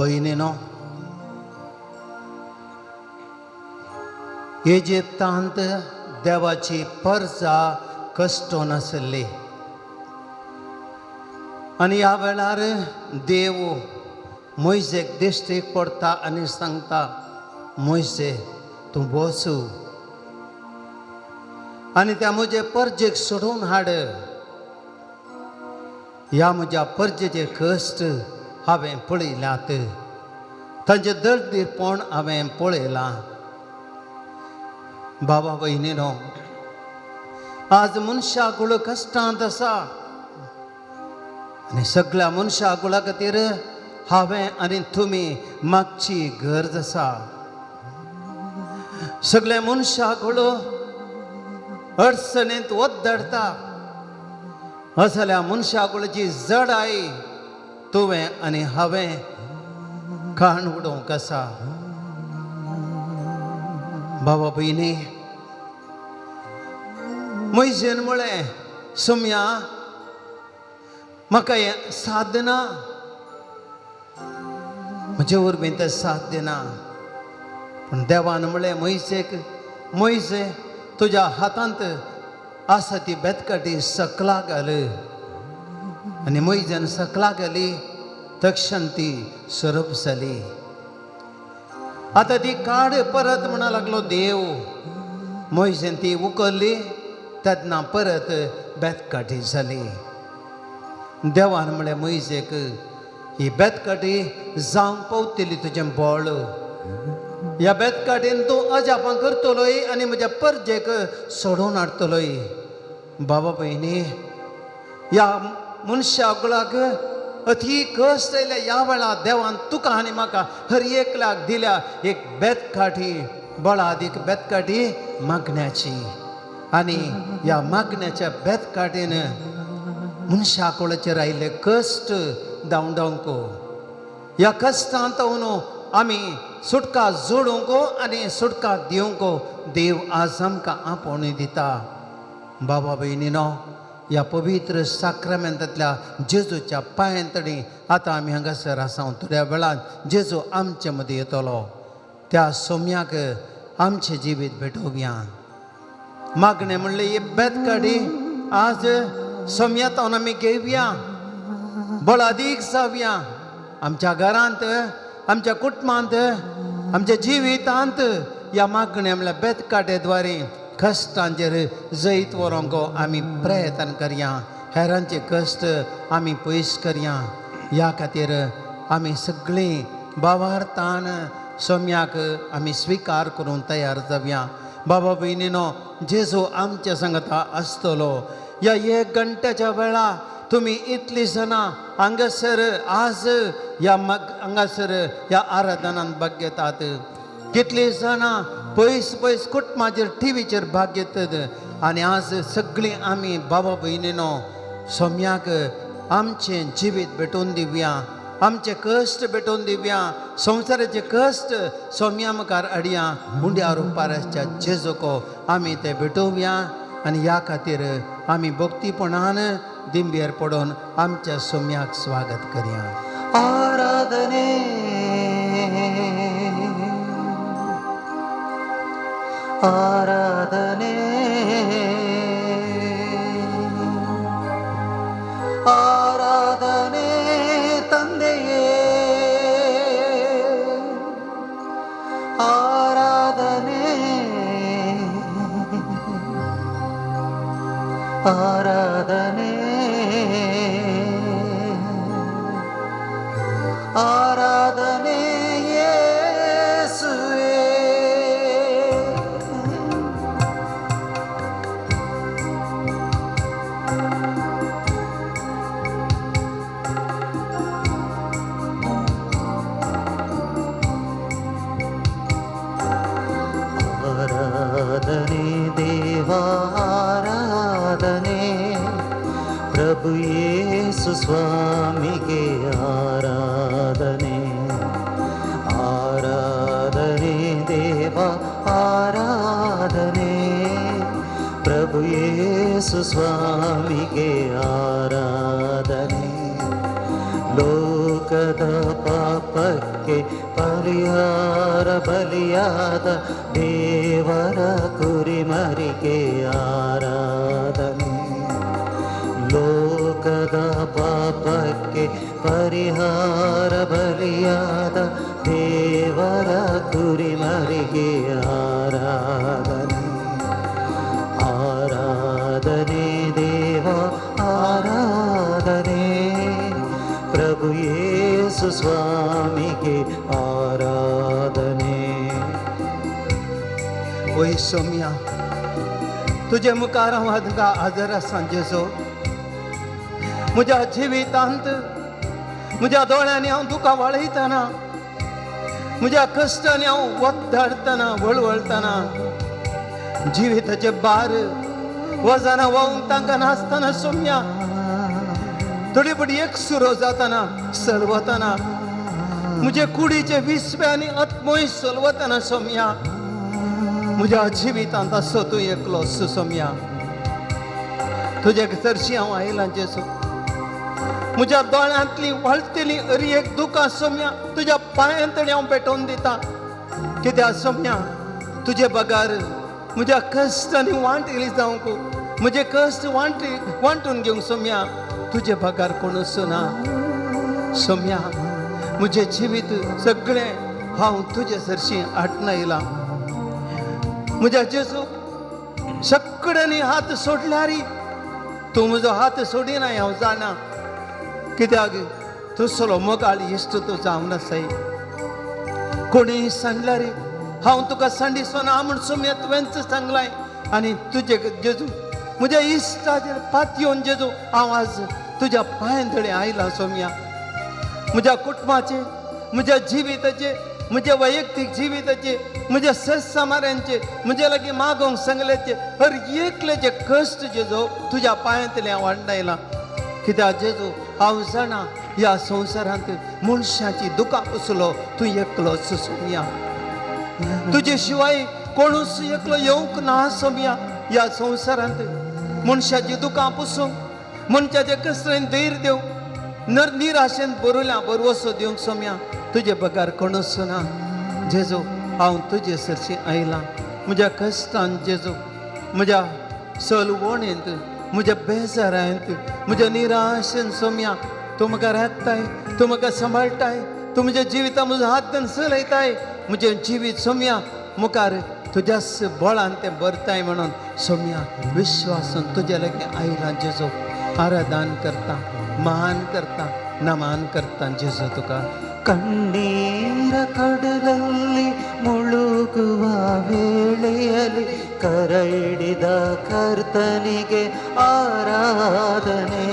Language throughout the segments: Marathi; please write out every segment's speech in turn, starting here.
भयणीनो, इजिप्तांत देवाची परजा कष्टो नासली आनी ह्या वेळार देव मोइजेक दिश्टीक पडटा आनी सांगता, मोइजे तूं बसू आनी त्या म्हजे परजेक सोडून हाड. ह्या म्हज्या परजेचे कश्ट हांवें पळयल्यात, तांचे दर्दीरपण हांवें पळयलां. बाबा भयणीनो, आज मनशाकुळ कश्टांत आसा आनी सगळ्या मनशाकुळा खातीर हांवें आनी तुमी मागची गरज आसा. सगळे मनशाकुळ अडचणींत वद्दडटा, असल्या मनशाकुळची जडाई तुवें आनी हांवें काण उडोवंक आसा. बाबा भयणी, मोइजेन म्हळें, सुम्या म्हाका हें साध्य ना, म्हजे वरवीं तें साध्य ना. पूण देवान म्हळें मोइजेक, मोइजे तुज्या हातांत आसा ती बेतकाटी सकला घाल. आनी मोइजेन सकला घाली, तक्षण ती सरप जाली. आतां ती काड परत म्हणा लागलो देव. मोइजेन ती उखल्ली, तेन्ना परत बेतकाटी जाली. देवान म्हळें मोइजेक, ही बेतकाटी जावंक पावतली तुजें बोळ. ह्या बेतकाटीन तूं अजापां करतलोय आनी म्हज्या परजेक सोडून हाडटलोय. बाबा भयणी, ह्या मनशाकुळाक अती कश्ट येयल्या ह्या वेळार देवान तुका आनी म्हाका हर एकल्याक दिल्या एक बेतकाठी, बळादीक बेतकाठी मागण्याची. आनी ह्या मागण्याच्या बेतकाटीन मनशाकुळाचेर आयिल्ले कश्ट धांवडावंक, ह्या कश्टांत आमी सुटका जोडूंक आनी सुटका दिवंक देव आज आमकां आपोवण दिता. बाबा भयणीनो, ह्या पवित्र साक्रामेंतांतल्या जेजूच्या पांयांतणी आतां आमी हांगासर आसा. थोड्या वेळान जेजू आमचे मदीं येतलो. त्या सोम्याक आमचें जिवीत भेटोवया. मागणें म्हणलें ही बेतकाटी आज सोम्यातावन आमी घेवया, बळादीक जावया. आमच्या घरांत, आमच्या कुटुंबांत, आमच्या जिवितांत ह्या मागण्या म्हणल्यार बेतकाटे कश्टांचेर जैत व्हरूंक आमी प्रयत्न करया. हेरांचे कश्ट आमी पयस करया. ह्या खातीर आमी सगळीं भावार्थान सोम्याक आमी स्विकार करून तयार जावया. बाबा भयणीनो, जेजू आमच्या सांगता आसतलो. ह्या 1 घंट्याच्या वेळा तुमी इतलीं जाणां हांगासर आज हांगासर ह्या आराधनांत भाग घेतात. कितलीं जाणां पयस पयस कुटुंबाचेर टीव्हीचेर भाग घेतात. आनी आज सगळीं आमी बाबा भयणीनो सोम्याक आमचें जिवीत भेटोवन दिवया, आमचे कश्ट भेटोवन दिवया, संवसाराचे कश्ट सोम्या मुखार हाडया. हुंड्या रुपाराच्या जेजूको आमी ते भेटोवया. आनी ह्या खातीर आमी भक्तीपणान दिंबेर पडोवन आमच्या सोम्याक स्वागत करया. आराधने आराधने आराधने ತಂದೆಯೇ, ಆರಾಧನೆ ಆರಾಧನೆ ಆರಾಧನೆ ಯೇಸುವೇ. ಆರಾಧನೆ ದೇವಾ ಆರಾಧನೆ, ಪ್ರಭು ಯೇಸು ಸ್ವಾಮಿಗೆ ಆರಾಧನೆ. ಆರಾಧನೆ ದೇವ ಆರಾಧನೆ, ಪ್ರಭು ಯೇಸು ಸ್ವಾಮಿಗೆ ಆರಾಧನೆ. ಲೋಕದ ಪಾಪಕ್ಕೆ ಪರಿಹಾರ ಬಲಿಯಾದ ದೇವರ ಕುರಿಮರಿಗೆ ಆರಾಧನೆ. ಲೋಕದ ಪಾಪಕ್ಕೆ ಪರಿಹಾರ ಬಲಿಯಾದ ದೇವರ ಕುರಿಮರಿಗೆ ಆರಾಧನೆ. ಆರಾಧನೆ ದೇವ ಆರಾಧನೆ, ಪ್ರಭು ಯೇಸು ಸ್ವಾಮಿಗೆ ಆರಾಧನೆ. ओय सौम्या, तुझे मुखार हांव आदर सांजेचो. म्हज्या जिवितांत म्हज्या दोळ्यांनी हांव तुका वळयतना, म्हज्या कश्टांनी हांव वखदाडतना वळवळतना, जिविताचे बार वजना वाहून तांकां नासतना सौम्या, थोडी बडी एक सुरो जातना सलवतना, म्हजे कुडीचे विस्व्यांनी आत्मोय सलवतना सौम्या, म्हज्या जिवितांत असो तूं एकलो सौम्या. तुजे चरशी हांव आयलां जेजू. म्हज्या दोळ्यांतली वळटली अरी एक दुकां सौम्या तुज्या पांयांतणी हांव पेटोवन दितां. कित्याक सौम्या, तुजे बगार म्हज्या कश्टांनी वांटली जावंक, म्हजे कश्ट वांटून घेवंक सौम्या तुजे बगार कोणूच ना. सौम्या, म्हजें जिवीत सगळें हांव तुजे सरशी हाडून आयलां. म्हज्या जेजू, सगळ्यांनी हात सोडल्यार तूं म्हजो हात सोडिनाय हांव जाणा. कित्याक तुसलो मोगाळ इश्ट तूं जावन आसाय. कोणी सांगल्यार हांव तुका सांडिसो ना म्हूण सौम्या तुवेंच सांगलाय. आनी तुजे जेजू म्हज्या इश्टाचेर पात येवन जेजू हांव आज तुज्या पांयांतळी आयलां सौम्या. म्हज्या कुटुंबाचे, म्हज्या जिविताचे, म्हज्या वैयक्तीक जिविताचे, म्हज्या सस समाऱ्यांचे, म्हजे लागीं मागोवंक सांगल्याचे हर एकल्याचे कश्ट जेजो तुज्या पांयांतले हांव हाडून आयलां. कित्याक जेजू हांव जाणा ह्या संवसारांत मनशाची दुकां पुसलो तूं एकलोच सौम्या. तुजे शिवाय कोणूच एकलो येवंक ना सौम्या. ह्या संवसारांत मनशाची दुकां पुसूंक, मनशाचे कश्टांनी धैर्य दिवंक, निराशेन बरोल्या बरवसो दिवंक सौम्या तुजे बगार कोणूच ना. जेजू हांव तुजे सरशी आयलां. म्हज्या कश्टांत जेजू, म्हज्या सलवणेंत, म्हज्या बेजारांत, म्हज्या निराशेन सौम्या तूं म्हाका राखताय, तूं म्हाका सांबाळटाय, तूं म्हज्या जिवितांत म्हजो हात धरून चलयताय. म्हजें जिवीत सौम्या मुखार तुज्याच बळान तें भरताय म्हणून सौम्या विश्वासान तुजे लागीं आयलां जेजू. आराधन करता, मान करता, नमन करता जेजू तुका. ಕಣ್ಣೀರ ಕಡಲಲ್ಲಿ ಮುಳುಗುವ ವೇಳೆಯಲ್ಲಿ ಕರ ಹಿಡಿದ ಕರ್ತನಿಗೆ ಆರಾಧನೆ.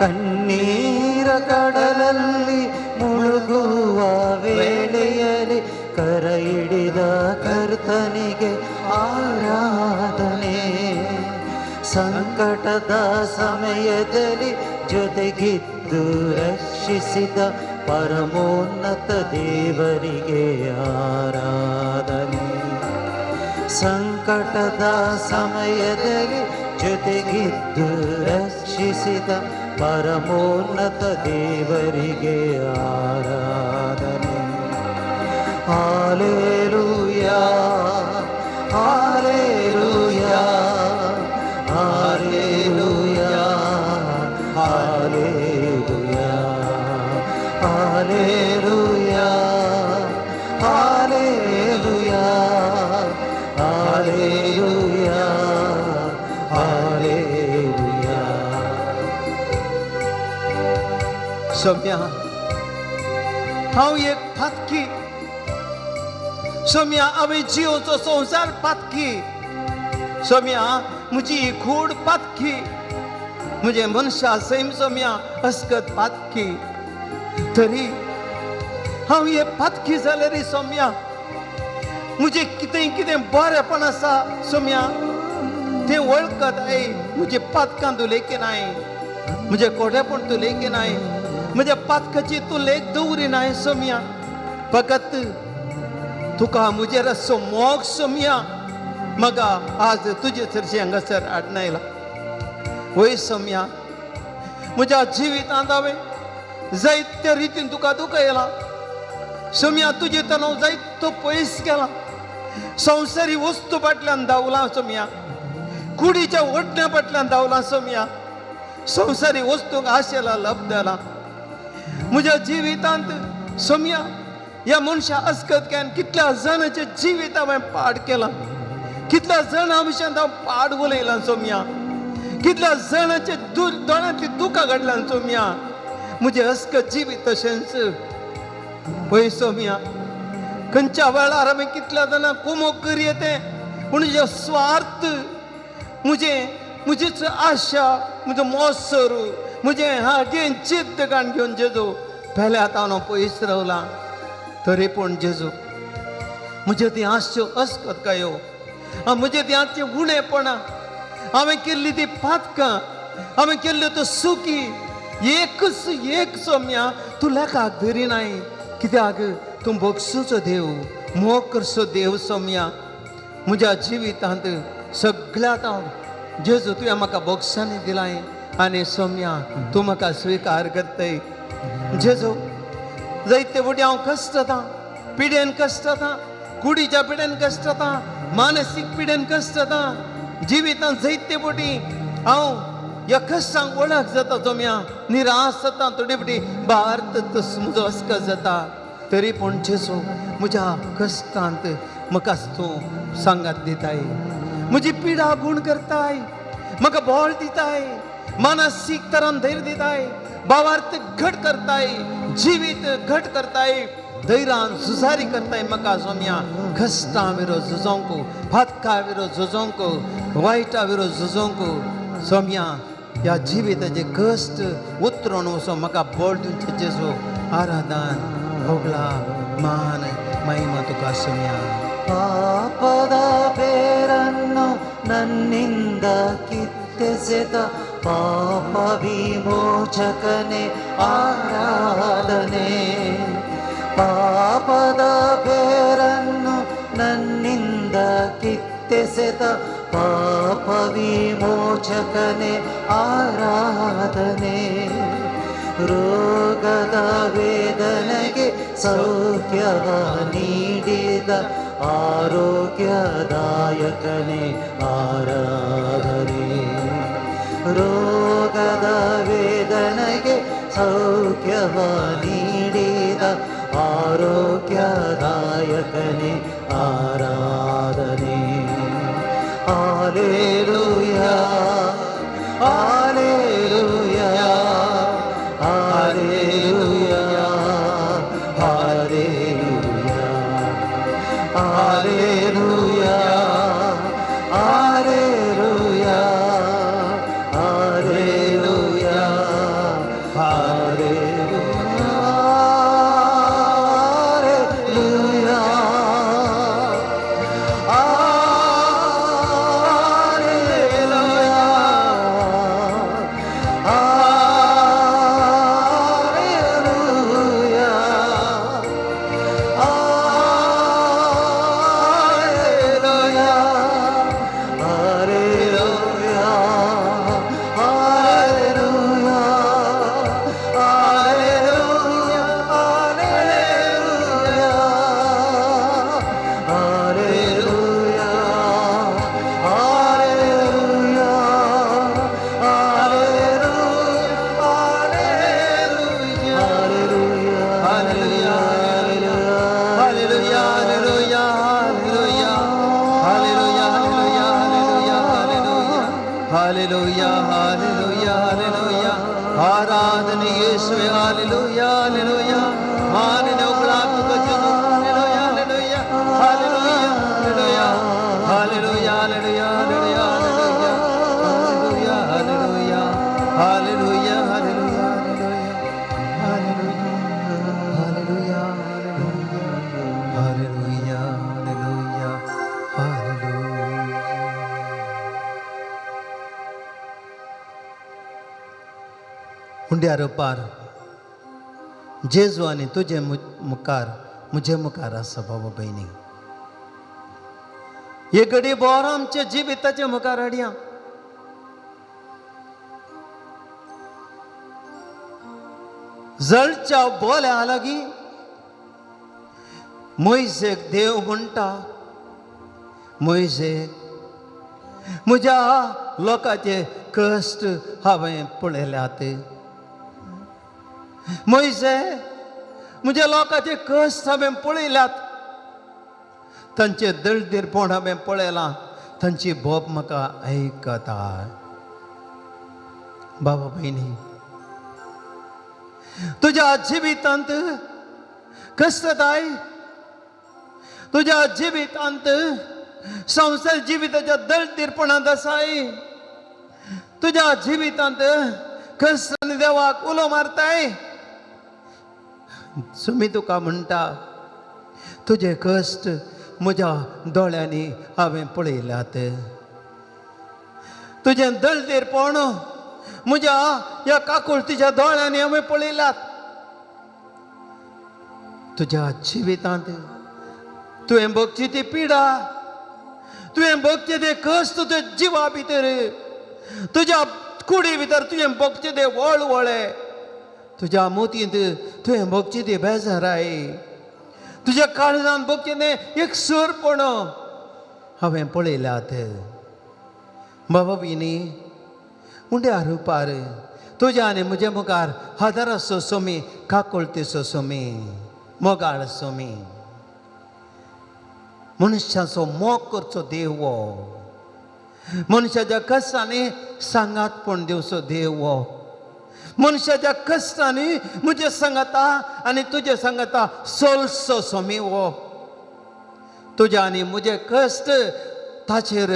ಕಣ್ಣೀರ ಕಡಲಲ್ಲಿ ಮುಳುಗುವ ವೇಳೆಯಲ್ಲಿ ಕರ ಹಿಡಿದ ಕರ್ತನಿಗೆ ಆರಾಧನೆ. ಸಂಕಟದ ಸಮಯದಲ್ಲಿ ಜೊತೆಗಿದ್ದು ರಕ್ಷಿಸಿದ ಪರಮೋನ್ನತ ದೇವರಿಗೆ ಆರಾಧನೆ. ಸಂಕಟದ ಸಮಯದಲ್ಲಿ ಜೊತೆಗಿದ್ದು ರಕ್ಷಿಸಿದ ಪರಮೋನ್ನತ ದೇವರಿಗೆ ಆರಾಧನೆ. Hallelujah, hallelujah, hallelujah, hallelujah, hallelujah, hallelujah, hallelujah, ಹಾಲೆಲೂಯಾ. सौम्या, हांव एक फातकी सौम्या. हांवें जियोचो संवसार पातकी सौम्या. म्हजी ही खूड पातकी, म्हजे मनशा सैम सौम्या अस्कत पातकी. तरी हांव हे पातकी जाल्यार सौम्या म्हजें कितें बरेंपण आसा सौम्या तें वळखताय. म्हजे पातकां तूं लेखिनाय, म्हजें कोडेपण तूं लेखिनाय, म्हज्या पातकाची तूं लेख दवरिनाय सौम्या. फकत तुका म्हजेर असो मोग सौम्या म्हाका आज तुजे चरशी हांगासर हाडून आयला. वय सौम्या, म्हज्या जिवितांत हांवें जायत्या रितीन तुका दुखयलां. सोम्या तुझे तणाव जायत तो पयस केला. संवसारी वस्तू फाटल्यान धांवला सोम्या. कुडीच्या ओटण्या फाटल्यान धांवला सोम्या. संवसारी वस्तूक आशेला लब्धला. म्हज्या जिवितांत सोम्या या मनशा अस्कतक्यान कितल्या जाणांचे जिवीत हांवें पाड केला. कितल्या जाणां विशयान हांव पाड उलयलां सोम्या. कितल्या जाणांचे दोळ्यांतली दुखां घडल्यान सोम्या. म्हजें अस्कत जिवीत तशेंच पळय सोम्या. खंयच्या वेळार हांवें कितल्या जाणांक कुमोग करी येते पूण म्हजे स्वार्थ, म्हजीच आशा, म्हजो मोसर, म्हजें हाजें जिद्द काण घेवन जेजू पेल्यात हांव पयस रावलां. तरी पूण जेजू म्हज्यो ती आशो अस्कत कायो, म्हजे ती आजचे उणेपणां, हांवें केल्ली ती पातकां, हांवें केल्ल्यो त्यो सुकी एकच एक सोम्या तूं लेखाक धरिनाय. कित्याक तूं बक्षूचो देव, मोग करचो देव सोम्या. म्हज्या जिवितांत सगळ्यात हांव जेजू तुवें म्हाका बक्षांनी दिलाय आनी सोम्या तूं म्हाका स्विकार करतय. जेजू जायते फावटी हांव कश्टतां, पिडेन कश्टतां, कुडीच्या पिडेन कश्टतां, मानसीक पिडेन कश्टतां. जिवितांत जायते फावटी हांव ह्या कश्टांक वळख जाता सोम्या. निराश जाता, थोडे फावटी भारत म्हजो अस्कत जाता. तरी पूण जेजू म्हज्या कश्टांत म्हाका तूं सांगात दिताय. म्हजी पिडा गूण करताय, म्हाका बोल दिताय, मानसीक तरान धैर्य दिताय, भावार्थ घट करताय, जिवीत घट करताय, धैर्यान झुजारी करताय म्हाका सोम्या. कश्टां विरोध झुजोंक, फातका विरोध झुजोंक, वायटा विरोध झुजोंक सोम्या. ह्या जिविताचे कश्ट उतरून वचोन म्हाका बोल दिवचे जेजू. आराधन, होगला, मान, महिमा तुका सोम्या. ಪಾಪದ ಬೇರನ್ನು ನನ್ನಿಂದ ಕಿತ್ತೆಸೆದ ಪಾಪ ವಿಮೋಚಕನೇ ಆರಾಧನೆ. ಪಾಪದ ಬೇರನ್ನು ನನ್ನಿಂದ ಕಿತ್ತೆಸೆದ ಪಾಪ ವಿಮೋಚಕನೇ ಆರಾಧನೆ. ರೋಗದ ವೇದನೆಗೆ ಸೌಖ್ಯವ ನೀಡಿದ ಆರೋಗ್ಯದಾಯಕನೇ ಆರಾಧನೆ. ರೋಗದ ವೇದನೆಗೆ ಸೌಖ್ಯವ ನೀಡಿದ ಆರೋಗ್ಯದಾಯಕನೇ ಆರಾಧನೆ. Hallelujah, hallelujah, hallelujah, hallelujah, hallelujah, hallelujah, hallelujah, hallelujah, hallelujah, hallelujah. आराधने यीशुवे. Hallelujah, hallelujah. मानने उघडा तुका Jezu. Hallelujah, hallelujah, hallelujah, hallelujah, hallelujah, hallelujah, hallelujah, hallelujah, hallelujah, hallelujah, hallelujah, hallelujah, hallelujah, hallelujah, hallelujah, hallelujah. हुंड्यार पार जेजू आनी तुजे मुखार म्हजे मुखार आसा बाबा बहिणी. हे घडी बोर आमच्या जिविताचे मुखार हाडया. जळच्या बोल्या लागीं मोइसेक देव म्हणटा, मोइसे म्हज्या लोकांचे कश्ट हांवें पळयल्यात. मोइसे म्हज्या लोकांचे कश्ट हांवें पळयल्यात. तांचे दळदीरपण हांवें पळयलां. तांची बोब म्हाका आयकता. बाबा भयणी, तुज्या जिवितांत कश्टताय, तुज्या जिवितांत संसार जिविताच्या दळदीरपणांत आसाय. तुज्या जिवितांत कश्टांनी देवाक उलो मारताय. सुमी तुका म्हणटा, तुजे कश्ट म्हज्या दोळ्यांनी हांवें पळयल्यात. तुजें दळदीरपण म्हज्या ह्या काकुळतीच्या दोळ्यांनी हांवें पळयल्यात. तुज्या जिवितांत तुवें भोगची ती पिडा, तुवें भोगचे ते कश्ट तुज्या जिवा भितर, तुज्या कुडी भितर तुवें भोगचे ते वळवळे, तुज्या मोतींत तुवें भोगची ती बेजाराय, तुज्या काळजांत भोगचे ते एकसुरपण हांवें पळयल्यात. बाबा भयणी, उंड्या रुपार तुज्या आनी म्हज्या मुखार हजारांचो सोमी, काकुळतेचो सोमी, मोगाळ सोमी, मनशाचो मोग करचो देव वो, मनशाच्या कश्टांनी सांगातपण दिवचो देव वो, मनशाच्या कश्टांनी म्हजे सांगाता आनी तुजे सांगाता सोलसो सोमी वो. तुज्या आनी म्हजे कश्ट ताचेर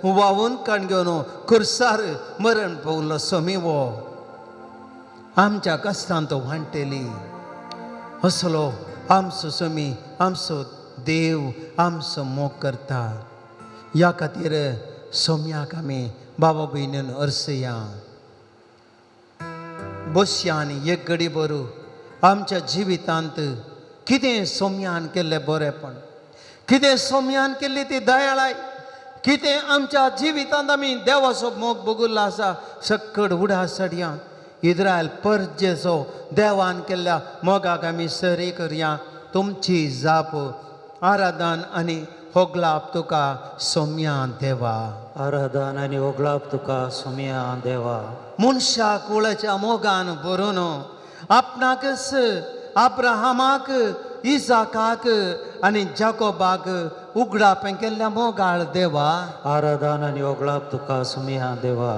वावून काण घेवन खुर्सार मरण पावलो सोमी वो. आमच्या कश्टांत तो वांटेली असलो आमचो सोमी, आमचो देव आमचो मोग करता. ह्या खातीर सोम्याक आमी बाबा भयणीन अर्सया, बसया आनी एक घडी बरो आमच्या जिवितांत कितें सोम्यान केल्लें बरेंपण, कितें सोम्यान केल्ली ती दयाळाय, कितें आमच्या जिवितांत आमी देवाचो मोग भोगुल्लो आसा. सक्कड उडा सडया इस्रायल परजेचो देवान केल्ल्या मोगाक आमी सरी करया. तुमची जाप आराधन आनी होगलाप तुका सोम्या देवा. आराधन आनी होगलाप तुका सोम्या देवा. मनशा कुळाच्या मोगान बरोवन आपणाकच अब्राहमाक, इसाकाक आनी जाकोबाक उगडापें केल्ल्या मोगाळ देवा. आराधन आनी होगलाप तुका सोम्या देवा.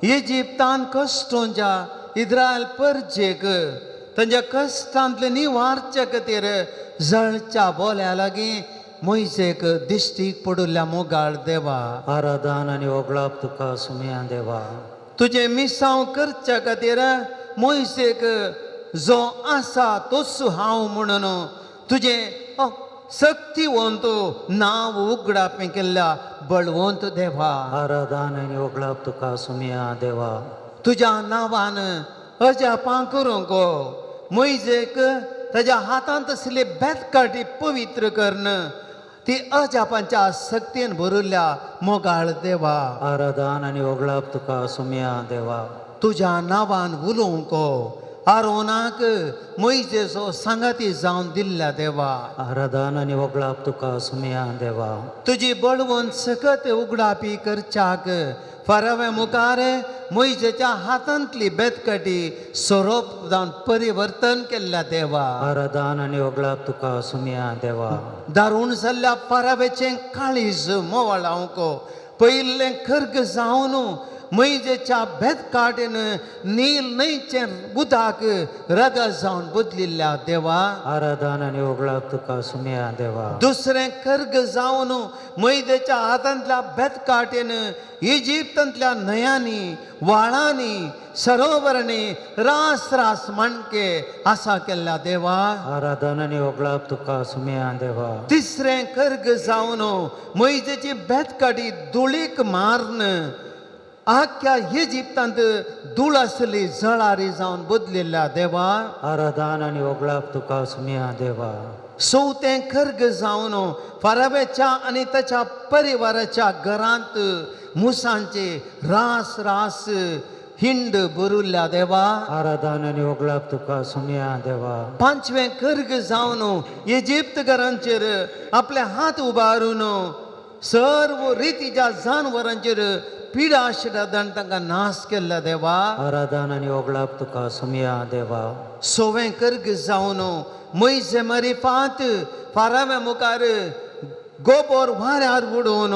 इजिप्तान कश्टांच्या इस्रायल परजेक तांच्या कश्टांतले निवारचे खातीर जळच्या बोल्या लागीं मोइसेक दिश्टीक पडुल्ल्या मोगाळ देवा. आराधन आनी होगलाप तुका सोम्या देवा. तुजे मिसांव करच्या खातीर मोइसेक जो आसा तोच हांव म्हणून तुजे सक्तिवंत नांव उगडापें केल्ल्या बळवंत देवा. आराधन आनी होगलाप तुका सोम्या देवा. तुज्या नांवान अजापां करूंक मोइसेक ताज्या हातांत आशिल्ली बेतकाठी पवित्र करन ती अजापांच्या सक्तीन भरिल्ल्या मोगाळ देवा. आराधन आनी होगलाप तुका सोम्या देवा. तुज्या नांवान उलोवंक आरोनाक मोइसेचो सांगाती जावन दिल्ल्या देवा. आराधन आनी होगलाप तुका सोम्या देवा. तुजी बळवंत सकत उगडापी करच्याक फारावे मुखार मोइसेच्या हातांतली बेतकाठी सोरोप जावन परिवर्तन केल्ल्या देवा. आराधन आनी होगलाप तुका सोम्या देवा. दारूण जाल्ल्या फारावेचें काळीज मोवाळावंक पयलें खर्ग जावन मोइसेच्या बेतकाठेन नील न्हंयचें उदक रगत जावन बदलिल्ल्या देवा. आराधन आनी होगलाप तुका सोम्या देवा. दुसरें खर्ग जावन मोइसेच्या हातांतल्या बेतकाठेन इजिप्तांतल्या न्हंयांनी, व्हाळांनी, सरोवरांनी रास रास माणके आसा केल्ल्या देवा. आराधन आनी होगलाप तुका सोम्या देवा. तिसरें खर्ग जावन मोइसेची बेतकाठी धुळीक मारन आख्या इजिप्तांत धूळ आसली जळारी जावन बदलिल्ल्या देवा. आराधन आनी होगलाप तुका सोम्या देवा. चवथें खर्ग जावन फारावेच्या आनी ताच्या परिवाराच्या घरांत मुसांचे रास रास हिंड बुरुल्ल्या देवा आराधन आनी ओगलाप तुका सुमया देवा पांचवें कर्ग जावन इजिप्तकारांचेर आपले हात उबारून सर्व रितीच्या जानवरांचेर पिडा आशिर्वादान तांकां नाश केल्ल्या देवा आराधन आनी ओगलाप तुका सुमया देवा सोवें कर्ग जावन मोइसे मरिफात फाराव्या मुखार गोबोर वाऱ्यार उडोवन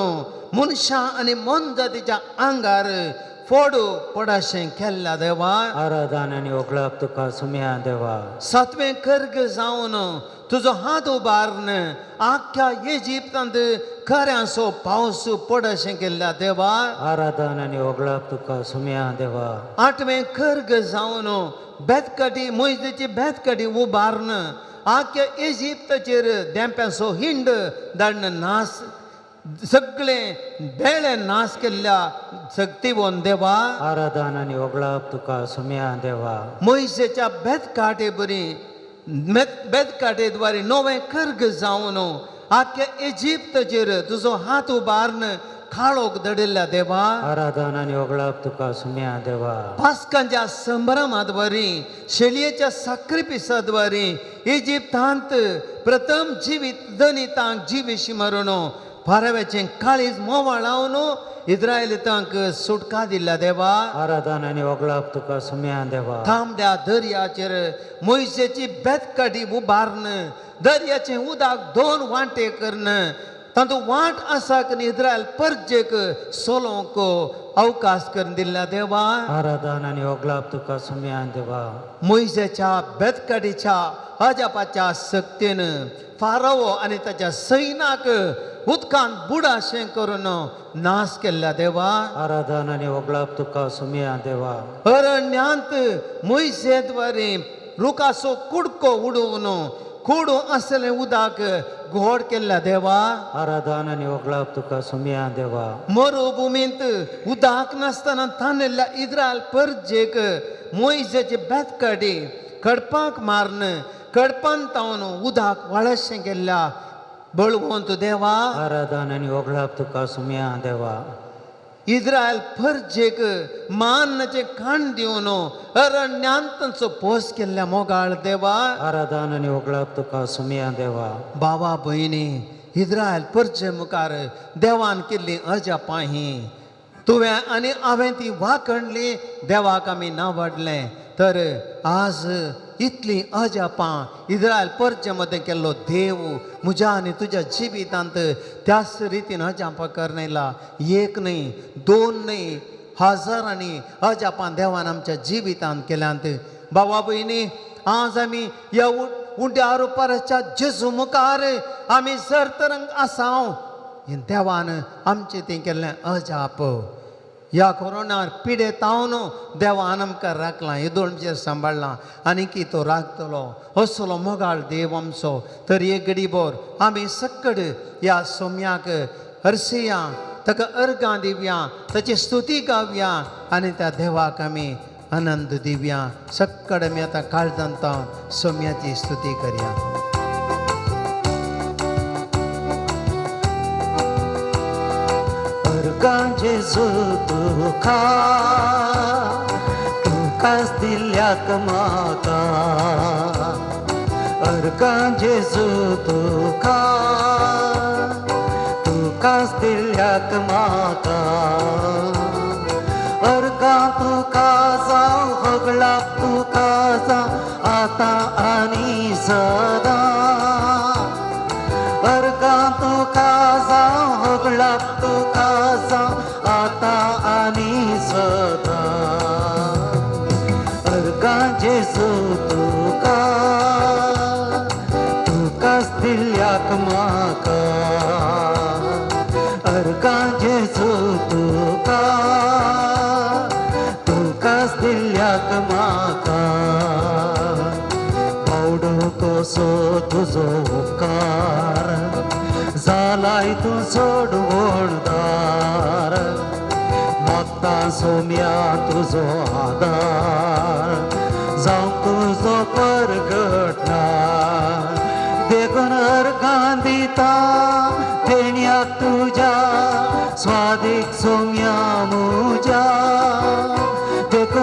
मनशां आनी मन जातीच्या आंगार फोडू पडाशें केल्ल्या देवा आराधन आनी ओगलाप तुका सुमया देवा सातवें कर्ग जावन तुजो हात उबारन आख्या इजिप्तांत खऱ्यांचो पावस पडशें केल्ल्या देवा आराधन आनी ओगलाप तुका सुमया देवा आठवें कर्ग जावन बेतकटी मोइजेची बेतकटी उबारन आख्या इजिप्ताचेर देंप्याचो हिंड धाडन नाश सगळे बेळे नाश केल्ल्या शक्तीवन देवा आराधन आनी ओगलाप तुका सुमया देवा मोइसेच्या बेतकाटे बरी बेतकाटे द्वारे नवे कर्ग जावन आख्या इजिप्ताचेर तुजो हात उबारन खाळोक दडिल्ल्या देवा आराधन आनी ओगलाप तुका सुमया देवा पास्कांच्या संभ्रमाद्वारे शेलयेच्या साखरीपिसाद्वारे इजिप्तांत प्रथम जिवीत दनितांक जिवीशी मरून फाराव्याचें काळीज मोवाळ लावन इस्रायलितांक सुटका दिल्ल्या देवा आराधन आनी ओगलाप तुका सुमया देवा तांबड्या दर्याचेर मोइसेची बेतकाटी उबारन दर्याचें उदक दोन वांटे करन तातूंत वांट आसा करून इस्रायल परजेक सोलोंक अवकाश करून दिल्ल्या देवा आराधन आनी ओगलाप तुका सुमया देवा मोइसेच्या बेतकाटीच्या अजापाच्या सक्तीन फाराओ आनी ताच्या सैनाक उदकांत बुडाशें करून नाश केल्ल्या देवा आराधन आनी ओगलाप तुका सुमया देवा अरण्यांत मोइसे द्वारे रुखाचो कुडको उडोवन कुडो आसलें उदक घोड केल्ल्या देवा आराधन आनी ओगलाप तुका सुमया देवा मरुभुमींत उदक नासतना ताणिल्ल्या इस्रायल परजेक मोइसेची बेतकाटी कडपाक मारन कडपान तावन उदक वाळशें केल्ल्या बळवंत देवा आराधन आनी ओगलाप तुका सुमया देवा इस्रायल परजेक मान्नाचें खाण दिवन अरण्यांत तांचो पोस केल्ल्या मोगाळ देवा आराधन आनी ओगलाप तुका सुमया देवा भावा भयणी इस्रायल परजे मुखार देवान केल्ली अजापाही तुवें आनी हांवें ती वाखणली देवाक आमी नावाडलें तर आज इतली अजापां इस्रायल परजे मदें केल्लो देव म्हज्या आनी तुज्या जिवितांत त्याच रितीन अजापां करनेला एक न्ही दोन न्ही हजारांनी अजापां देवान आमच्या जिवितांत केल्यांत भावा भयणी आज आमी ह्या उंट्या आरोपाराच्या जेजू मुखार आमी सर्तरंग आसांव देवान आमचें तें केल्लें अजाप ह्या कोरोनार पिडेतावन देवान आमकां राखलां येदोळचेर सांबाळलां आनी की तो राखतलो असलो मोगाळ देव आमचो तर एक घडीभर आमी सक्कड ह्या सोम्याक हरसिया ताका अर्गां दिवया ताची स्तुती गावया आनी त्या देवाक आमी आनंद दिवया सक्कड आमी आतां काळजांत सोम्याची स्तुती करया जेजू तुकाच दिल्याक म्हाका अर्गां जेजू तुकाच दिल्याक म्हाका अर्गां तुका जावं होगलाप तुका जावं आतां आनी सदां अर्गां तुका जावं होगलाप तुका जावं आतां आनी सदां अर्गां जेजू तुकाच दिल्याक म्हाका अर्गां जेजू तुकाच दिल्याक म्हाका बावडो कसो तुजो उपकार जालाय तूं चड व्हडदार मोगता सोम्या तुजो आदार जावं तुजो परगटना देखून अर्गां दिता तेण्याक तुज्या स्वादीक सोम्या मुज्या देखून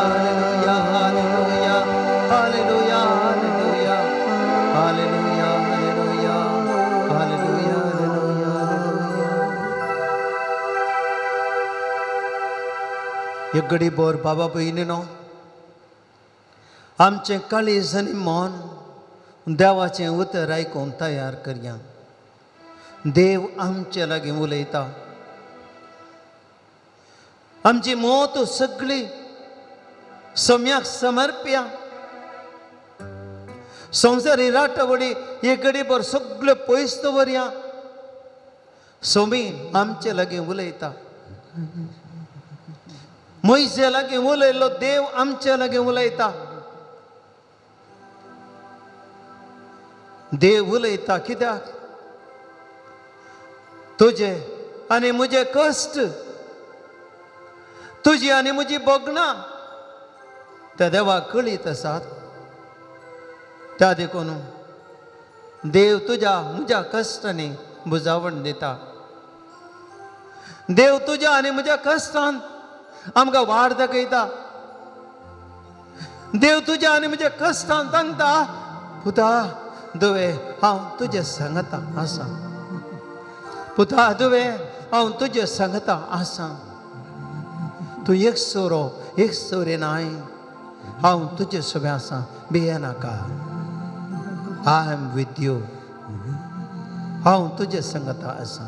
hallelujah hallelujah hallelujah hallelujah hallelujah hallelujah hallelujah hallelujah एक घडी बोर बाबा भयणीनो आमचें काळीज आनी मन देवाचें उतर आयकून तयार करया. देव आमचे लागीं उलयता. आमची मोत सगळी सम्याक समर्पया. संवसारी राटवडी एक घडीभर सगळ्यो पयस दवरया. सोमी आमचे लागीं उलयता. मोइसे लागीं उलयल्लो देव आमचे लागीं उलयता. देव उलयता कित्याक तुजे आनी म्हजे कश्ट, तुजी आनी म्हजी बोगणां त्या देवाक कळीत आसात. त्या देखून देव तुज्या म्हज्या कश्टांनी बुजावण दिता. देव तुज्या आनी म्हज्या कश्टांत आमकां वाड दाखयता. देव तुज्या आनी म्हज्या कश्टांत सांगता पुता दुवे हांव तुजे सांगता आसा. पुता दुवे हांव तुजे सांगता आसा. तूं एक सोरो एक सोरे नाय. हांव तुजे सोबे आसा भिये नाका. I am with you. हांव तुजे सांगता आसा.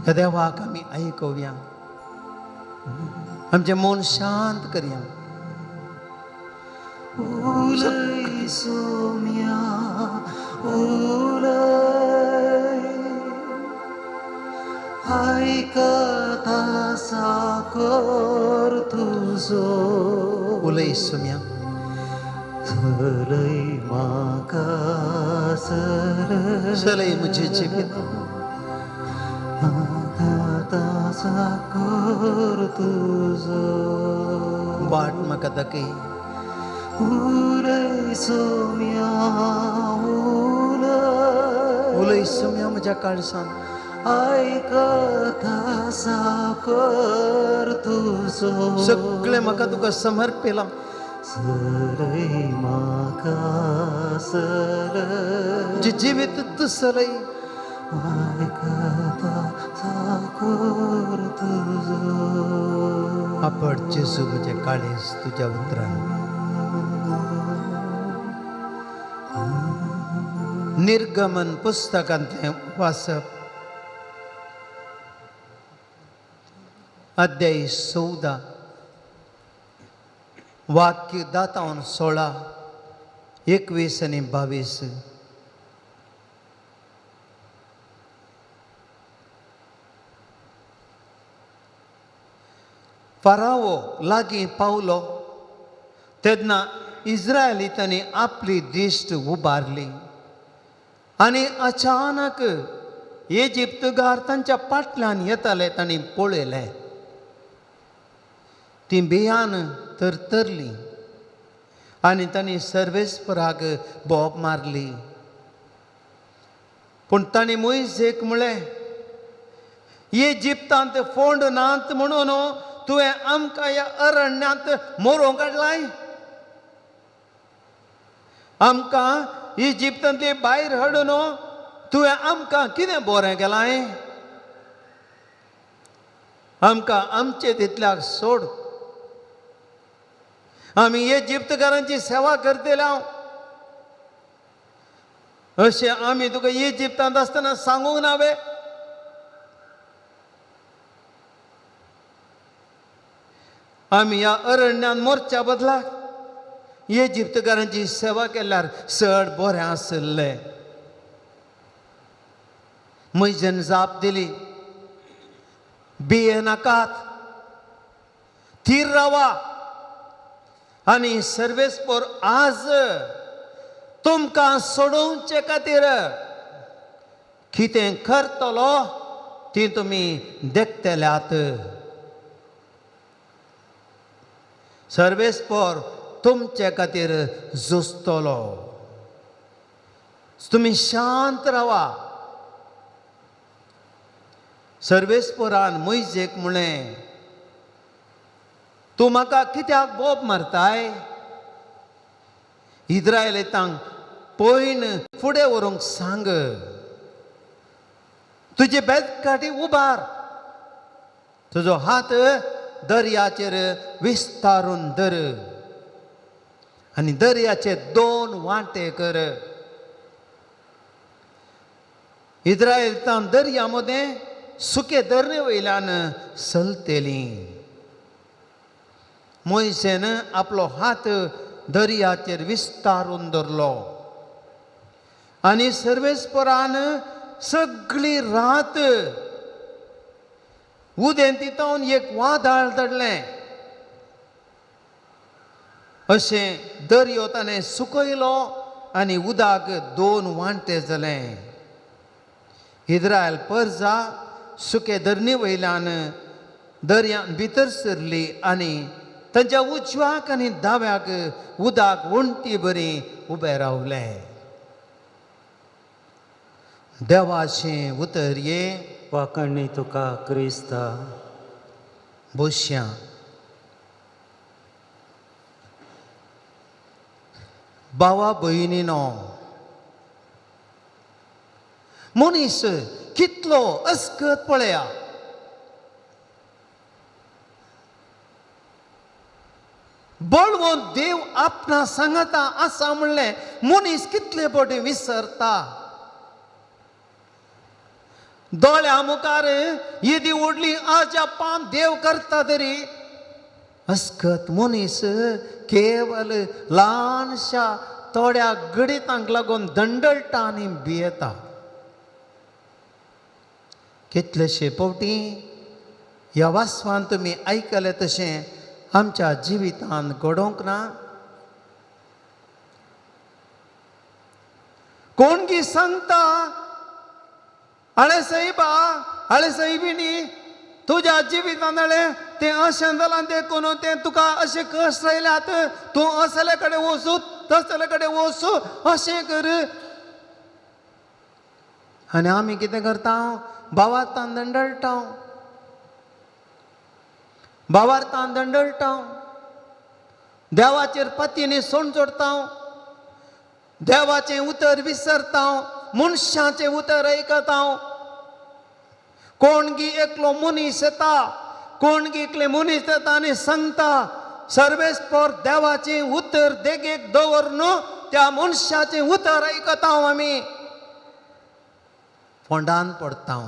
हे देवाक आमी आयकुया. आमचें मन शांत करया. उलय सोम्या उलय आयकता साकर तुजो. उलय सोम्या चलय म्हाका चलय म्हजें जिवीत. आयकता साकर तुजो. वाट म्हाका दाखय. उलय सोम्या उलय उलय सोम्या म्हज्या काळजान. आयकता साकर तुजो. सगळें म्हाका तुका समर्पिलां. चलय म्हाका चलय जे जिवीत तूं चलय. आयकता साकर तुजो. आपट जेजू म्हजें काळीज तुज्या उतरान. निर्गमन पुस्तकांतलें वाचप अध्याय 14 वाक्य दातावन 16 21 आनी 22. फाराओ लागीं पावलो तेन्ना इस्रायलितांनी आपली दिश्ट उबारली आनी अचानक इजिप्तगार तांच्या फाटल्यान येताले तांणी पळयलें. ती भियान तरतरली आनी तांणी सर्वेस्पराक बोब मारली. पूण तांणी मोइसेक म्हळें इजिप्तांत फोंड नात म्हणून तुवें आमकां ह्या अरण्यांत मोरूंक हाडलाय. आमकां इजिप्तांतली भायर हाडून तुवें आमकां कितें बरें केलाय. आमकां आमचे तितल्याक सोड. आमी इजिप्तकारांची सेवा करतले. अशें आमी तुका इजिप्तांत आसतना सांगूंक नावे. आमी ह्या अरण्यांत मोरच्या बदलाक इजिप्तकारांची सेवा केल्यार चड बरें आसलें. मोइसेन जाप दिली भिये नाकात. थीर रावा आनी सर्वेस्पर आज तुमकां सोडोवचे खातीर कितें करतलो ती तुमी देखतल्यात. सर्वेस्पर तुमचे खातीर झुजतलो. तुमी शांत रावा. सर्वेस्परान मोइसेक म्हळें तूं म्हाका कित्याक बोब मारताय? इस्रायेलीतांक पयन फुडें व्हरूंक सांग. तुजे बेतकाठी उबार, तुजो हात दर्याचेर विस्तारून धर आनी दर्याचे 2 वांटे कर. इस्रायेलीतां दर्या मदें सुके दर्या वयल्यान चलतेलीं. मोइशेन आपलो हात दर्याचेर विस्तारून धरलो आनी सर्वेस्परान सगळी रात उदेंतीतावन एक वादळ धडलें. अशें दर्यो ताणें सुकयलो आनी उदक 2 वांटे जालें. इस्रायल परजा सुके धरणी वयल्यान दर्यान भितर सरली आनी तांच्या उजव्याक आनी दाव्याक उदक वणटी बरी उबें रावलें. देवाचें उतर ये वाकणणी तुका क्रिस्ता. बोश्या. भावा भयणीनो, मनीस कितलो अस्कत पळया. बळवून देव आपणा सांगता आसा म्हणलें मनीस कितले बडे विसरता. दोळ्या मुखार येदी ओडली आजा पाम देव करता तरी अस्कत मनीस केवल ल्हानशा थोड्या गडितांक लागून दंडळटा आनी भियेता. कितलेशे फावटी ह्या वासवान तुमी आयकलें तशें आमच्या जिवितांत घडोवंक ना. कोणगी सांगता, अळे साईबा, अळे साईबिणी, तुज्या जिवितांत तें अशें जालां देखून तें तुका अशें कश्ट आयल्यात, तूं असले कडेन वचू, तसले कडेन वचू, अशें कर. आनी आमी कितें करता? भावार्थान दंडळटा, भावार्थान दंडळटा, देवाचेर पतींनी सोंड जोडटा, देवाचें उतर विसरता, मनशाचें उतर आयकता. कोणगी एकलो मनीस येता, कोणगी एकले मनीस येता आनी सांगता, सर्वेस्पर देवाचें उतर देगेक दवरून त्या मनशाचें उतर आयकता आमी. फोंडान पडटा,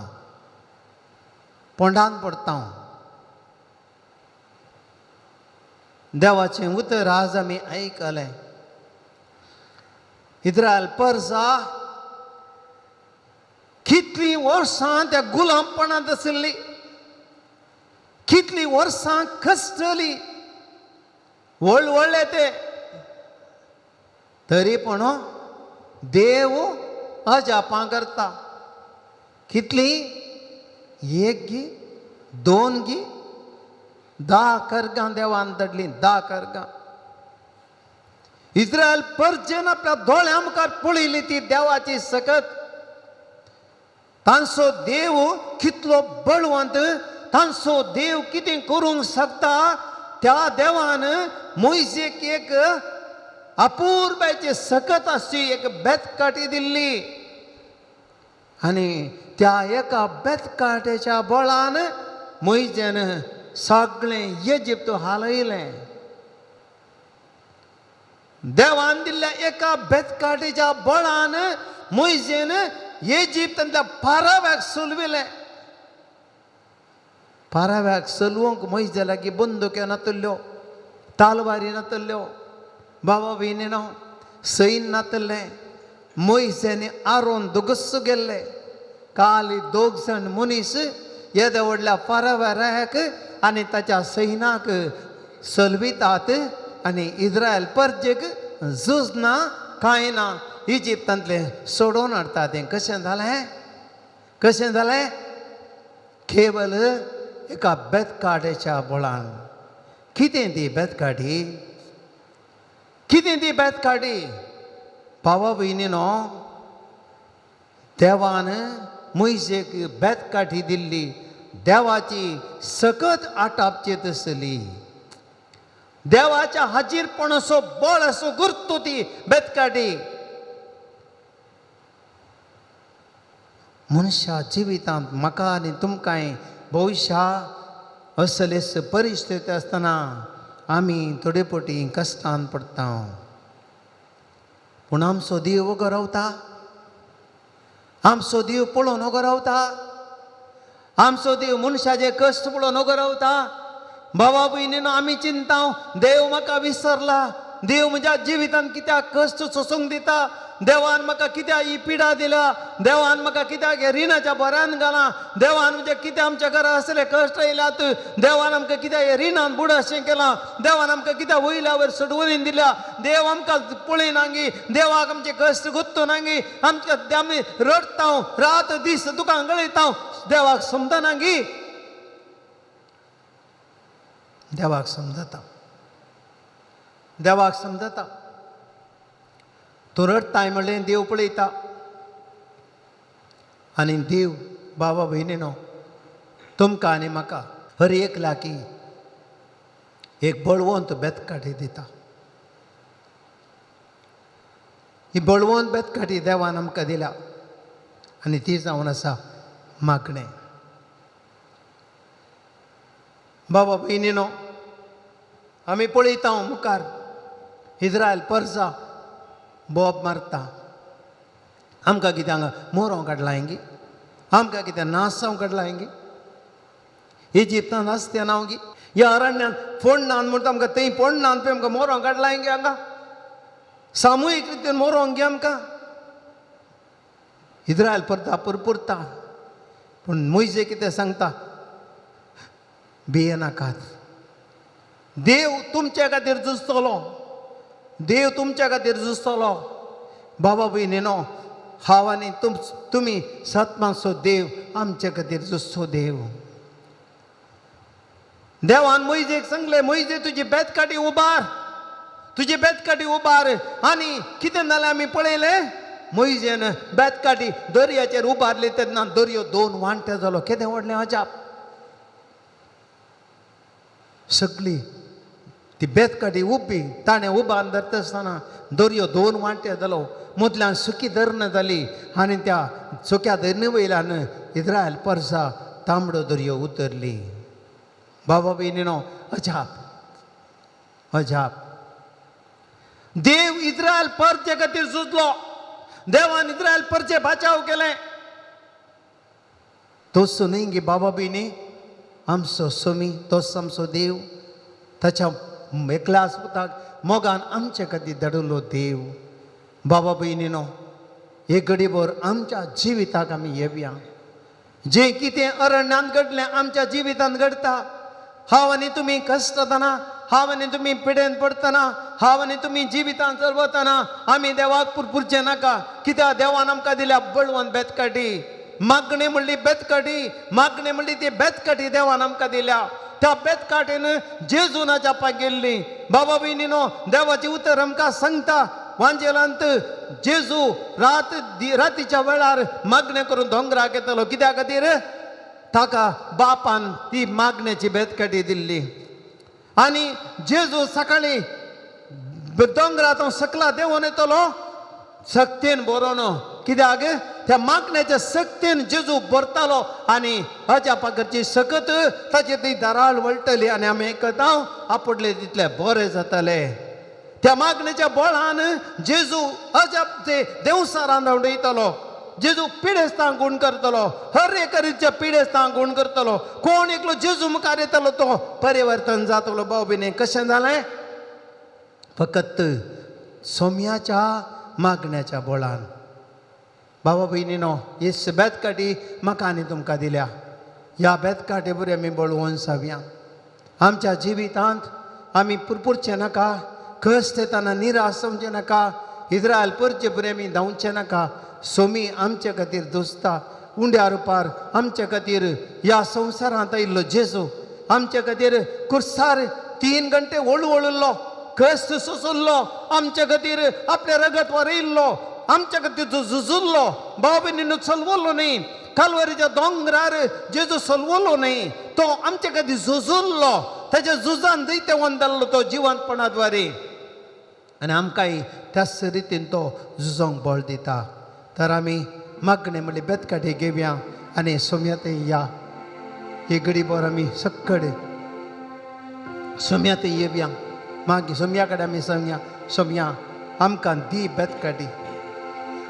फोंडान पडटा. देवाचें उतर आज आमी आयकलें. इस्रायल परजा कितलीं वर्सां त्या गुलामपणांत आशिल्लीं, कितलीं वर्सां कश्टली, व्हडले ते, तरी पण देव अजापां करता. कितलीं? 1 गी, 2 गी, 10 कर्गां देवान धडलीं, 10 कर्गां. इस्रायल परजेन आपल्या दोळ्या मुखार पळयली ती देवाची सकत. तांचो देव कितलो बळवंत, तांचो देव कितें करूंक शकता. त्या देवान मोइशेक एक अपूर्वाची सकत अशी एक बेतकाठी दिल्ली आनी त्या एका बेतकाठेच्या बळान मोइशेन सगळें इजिप्त हालयलें. देवान दिल्ल्या एका बेतकाठेच्या बळान मोइशेन इजिप्तांतल्या पाराव्याक चलविलें. पाराव्याक चलवंक मोइशे लागीं बंदुक्यो नातल्यो, तालवारी नातल्यो. बाबा भयणीनो, सैन नातल्लें. मोइशेनी आरोन दुगस्स गेल्ले. खाली 2 जाण मनीस येदे व्हडल्या पाराव्याक आनी ताच्या सैनाक चलवितात आनी इस्रायल परजेक झुजना, कांय ना, इजिप्तांतले सोडून हाडटा. तें कशें जालें? कशें जालें? केवल एका बेतकाठेच्या बळान. कितें ती बेतकाठी? कितें ती बेतकाठी? भावा भयणीनो, देवान मोइशेक बेतकाठी दिल्ली देवाची सकत आटापचेत आसली. देवाच्या हाजीरपण असो बळ असो गुर्तू ती बेतकाटी मनुष्या जिवितांत म्हाका आनी तुमकांय भविष्या असलेस परिस्थिती आसतना आमी थोडे पटी कश्टान पडटा पूण आमचो देव वगो रावता आमचो देव पळोवन वगो रावता आमचो देव मनशाचे कश्ट पळोवन वगो रावता भावा भयणीनो आमी चिंता देव म्हाका विसरला देव म्हज्या जिवितांत कित्याक कश्ट सोसूंक दिता देवान म्हाका कित्याक ही पिडा दिला देवान म्हाका कित्याक हे रिणाच्या बऱ्यान घाला देवान म्हणजे कित्याक आमच्या घरा असले कश्ट येयल्यात देवान आमकां कित्याक हे रिणान बुड अशें केलां देवान आमकां कित्याक वयल्या वयर सडवून दिल्या देव आमकां पळयनांगी देवाक आमचे कश्ट गुत्तनांगी आमच्या आमी रडता रात दीस तुका गळयता देवाक समजनांगी देवाक समजता देवाक समजता तो रडताय म्हणलें देव पळयता आनी देव बाबा भयणीनो तुमकां आनी म्हाका हर एक लागी एक बळवंत बेतकाठी दिता ही बळवंत बेतकाठी देवान आमकां दिल्या आनी ती जावन आसा मागणें बाबा भयणीनो आमी पळयता मुखार इस्रायल पर्सा बोब मारता आमकां कितें हांगा मोरो काडला हिंगी आमकां कितें नासांव काडला हिंगी इजिप्तान आसता हांव गी ह्या अरण्यान फोडणान म्हणटा आमकां थंय फोडणान पळय आमकां मोरो काडला हिंगी हांगा सामुहीक रितीन मोरो गे आमकां इस्रायल परता पुरपुरता पूण मोइजे कितें सांगता भियेनाकात देव तुमच्या खातीर झुजतलो देव तुमच्या खातीर झुजतलो बाबा भयणीनो हांव आनी तुमी सत्माचो देव आमचे खातीर झुजचो देव देवान मोइजेक सांगलें मोइजे तुजी बेतकाठी उबार तुजी बेतकाठी उबार आनी कितें जालें आमी पळयलें मोइजेन बेतकाठी दर्याचेर उबारली तेन्ना दर्यो 2 वांटे जालो केदें व्हडलें अजाप सगळी ती बेतकाठी उबी ताणें उबार धरता आसतना दर्यो 2 वांटे जालो मदल्यान सुकी धरण जाली आनी त्या सुक्या धरणे वयल्यान इस्रायल पर्सा तांबडो दर्यो उतरली बाबा भयणीनो अजाप अजाप देव इस्रायल परचे खातीर झुजलो देवान इस्रायल परचे बचाव केले तोच न्ही गे बाबा भयणी आमचो स्वामी तोच आमचो देव ताच्या एकल्या पुताक मोगान आमचे खातीर धाडिल्लो देव बाबा भयणीनो एक घडीभर आमच्या जिविताक आमी येवया जें कितें अरण्यान घडलें आमच्या जिवितांत घडता हांव आनी तुमी कश्टातना हांव आनी तुमी पिडेन पडटना हांव आनी तुमी जिवितांत चलवतना आमी देवाक पुरपुरचें नाका कित्याक देवान आमकां दिल्या बळवंत बेतकाठी मागणी म्हणली बेतकाठी मागणी म्हणली ती बेतकाठी देवान आमकां दिल्या त्या बेतकाठेन जेजूनाच्या पांय गेल्ली बाबा भयणीनो देवाची उतर आमकां सांगता वांजेलांत जेजू रातीच्या वेळार मागणें करून दोंगराक येतलो कित्या खातीर ताका बापान ती मागण्याची बेतकाठी दिल्ली आनी जेजू सकाळी दोंगरांत सकला देंवन येतलो सक्तीन बरोवन कित्याक त्या मागण्याच्या सक्तीन जेजू भरतालो आनी हाच्या पाकरची सकत ताची ती दाराळ वळटली आनी आमी आयकता आपडले तितले बरें जातले त्या मागण्याच्या बळान जेजू अजाप ते देवसारान उडयतलो जेजू पिडेस्तांक गुण करतलो हर एका रितीच्या पिडेस्तांक गुण करतलो कोण एकलो जेजू मुखार येतलो तो परिवर्तन जातलो बाबीने कशें जालें फकत सोम्याच्या मागण्याच्या बळान बाबा भयणीनो ही बेतकाठी म्हाका आनी तुमकां दिल्या ह्या बेतकाठे बरी आमी बळवून सावया आमच्या जिवितांत आमी पुरपुरचें नाका कश्ट येताना निराश समचे नाका इस्रायल परचे बरे आमी धांवचे नाका सोमी आमचे खातीर दोस्ता उंड्या रुपार आमचे खातीर ह्या संवसारांत आयिल्लो जेजू आमचे खातीर कुर्सार 3 घंटे वळवळिल्लो कश्ट सोंसुल्लो आमचे खातीर आपले रगत वरयिल्लो आमच्या खातीर जो झुजल्लो बाबीन चलवल्लो न्ही कालवारीच्या दोंगरार जेजू चलवल्लो न्ही तो आमचे खातीर झुजल्लो त्याच्या झुजान दैते वंदरलो तो जिवंतपणाद्वारे आणि आमकांय त्याच रितीन तो झुजोंक बळ दिता. तर आमी मागणे म्हणली बेतकाठी घेवया आनी सोम्यात या ही गडीभर आमी सक्कड सोम्यात येवया. मागीर सोम्या कडेन आमी सांगया, सोम्या आमकां दी बेतकाठी.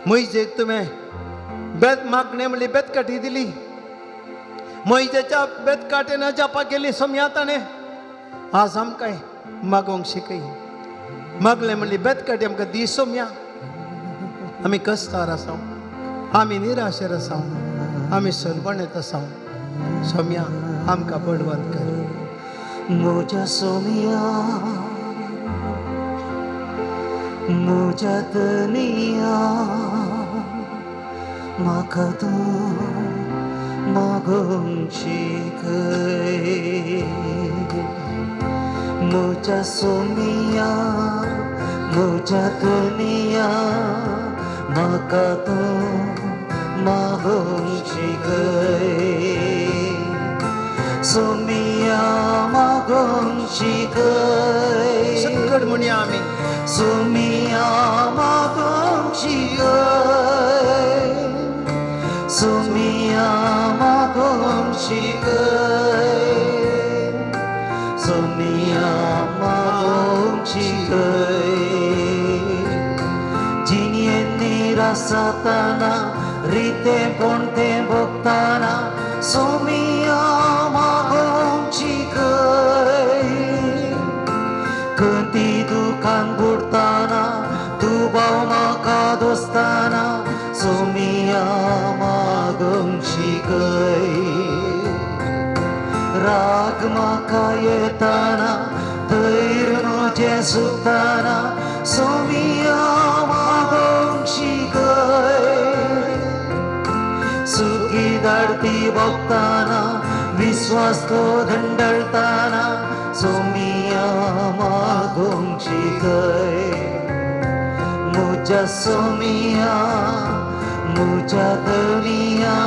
मोइजेक तुवें मागणे म्हणली बेतकाठी दिली. मोइजेच्या बेतकाठेन जपा केली सोम्या ताणें. आज आमकांय मागोंक शिकय. मागले म्हणली बेतकाठी आमकां दी सोम्या. आमी कस्तार आसां, आमी निराशेर आसां, आमी सलबणेत आसां. सोम्या आमकां बळवंत कर. म्हज्या सोम्या, म्हज्या तनिया, म्हाका तूं मागोंक शिकय. म्हज्या सोम्या, म्हज्या तनिया, म्हाका तूं मागोंक शिकय. सोम्या मागोंक शिकय. सक्कड म्हणया आमी. सोम्या मागोंक शिकय. सोम्या मागोंक शिकय. सोम्या मागोंक शिकय. जिणेन निराश जाताना, रितें पणतें भोगताना सोम्या मागोंक शिकय. खंती दुखान बुडताना, दुबाव म्हाका दोस्ताना सोम्या मागोंक शिकय. राग म्हाका येताना, धैर्य म्हजें सुकताना सोम्या मागोंक शिकय. सुखी धाडती भोगताना, विश्वास तो धंडळताना सोम्या मागोंक शिकय. म्हज्या सोम्या, म्हज्या तनिया,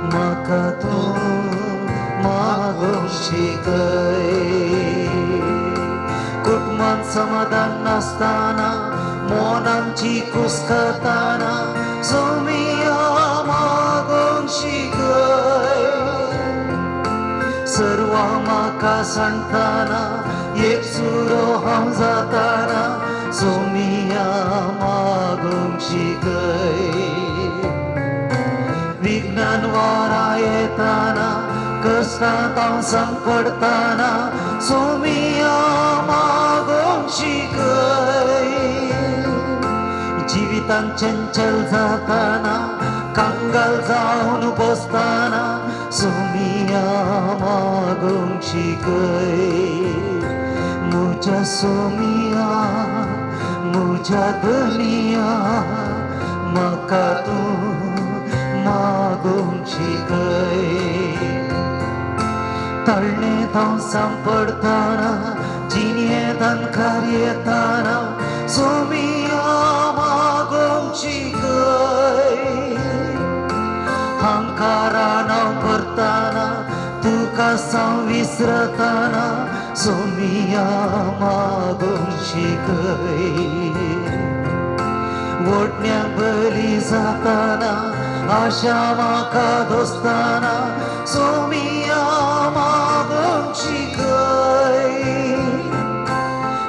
म्हाका तूं मागोंक शिकय. कुटुंबांत समाधान नासताना, मोनांची कुसकताना सोम्या मागोंक शिकय. सर्व म्हाका सांडटाना, एकसुरो हांव जाताना सोम्या मागोंक शिकय. विज्ञान वारा येताना, कश्टांत हांव संकडताना सोम्या मागोंक शिकय. जिवितांत चंचल जाताना, कांगाल जावन बसताना सोम्या मागोंक शिकय. म्हज्या सोम्या, म्हज्या तनिया, म्हाका तूं मागोंक शिकय. तळणेंत हांव सांपडताना, जिणेंत अंकार येताना सोम्या मागोंक शिकय. अहंकारान हांव करताना, तुका साव विसरताना सोम्या मागोंक शिकय. ओडण्याक बली जाताना, आशा म्हाका दोस्ताना सोम्या मागोंक शिकय.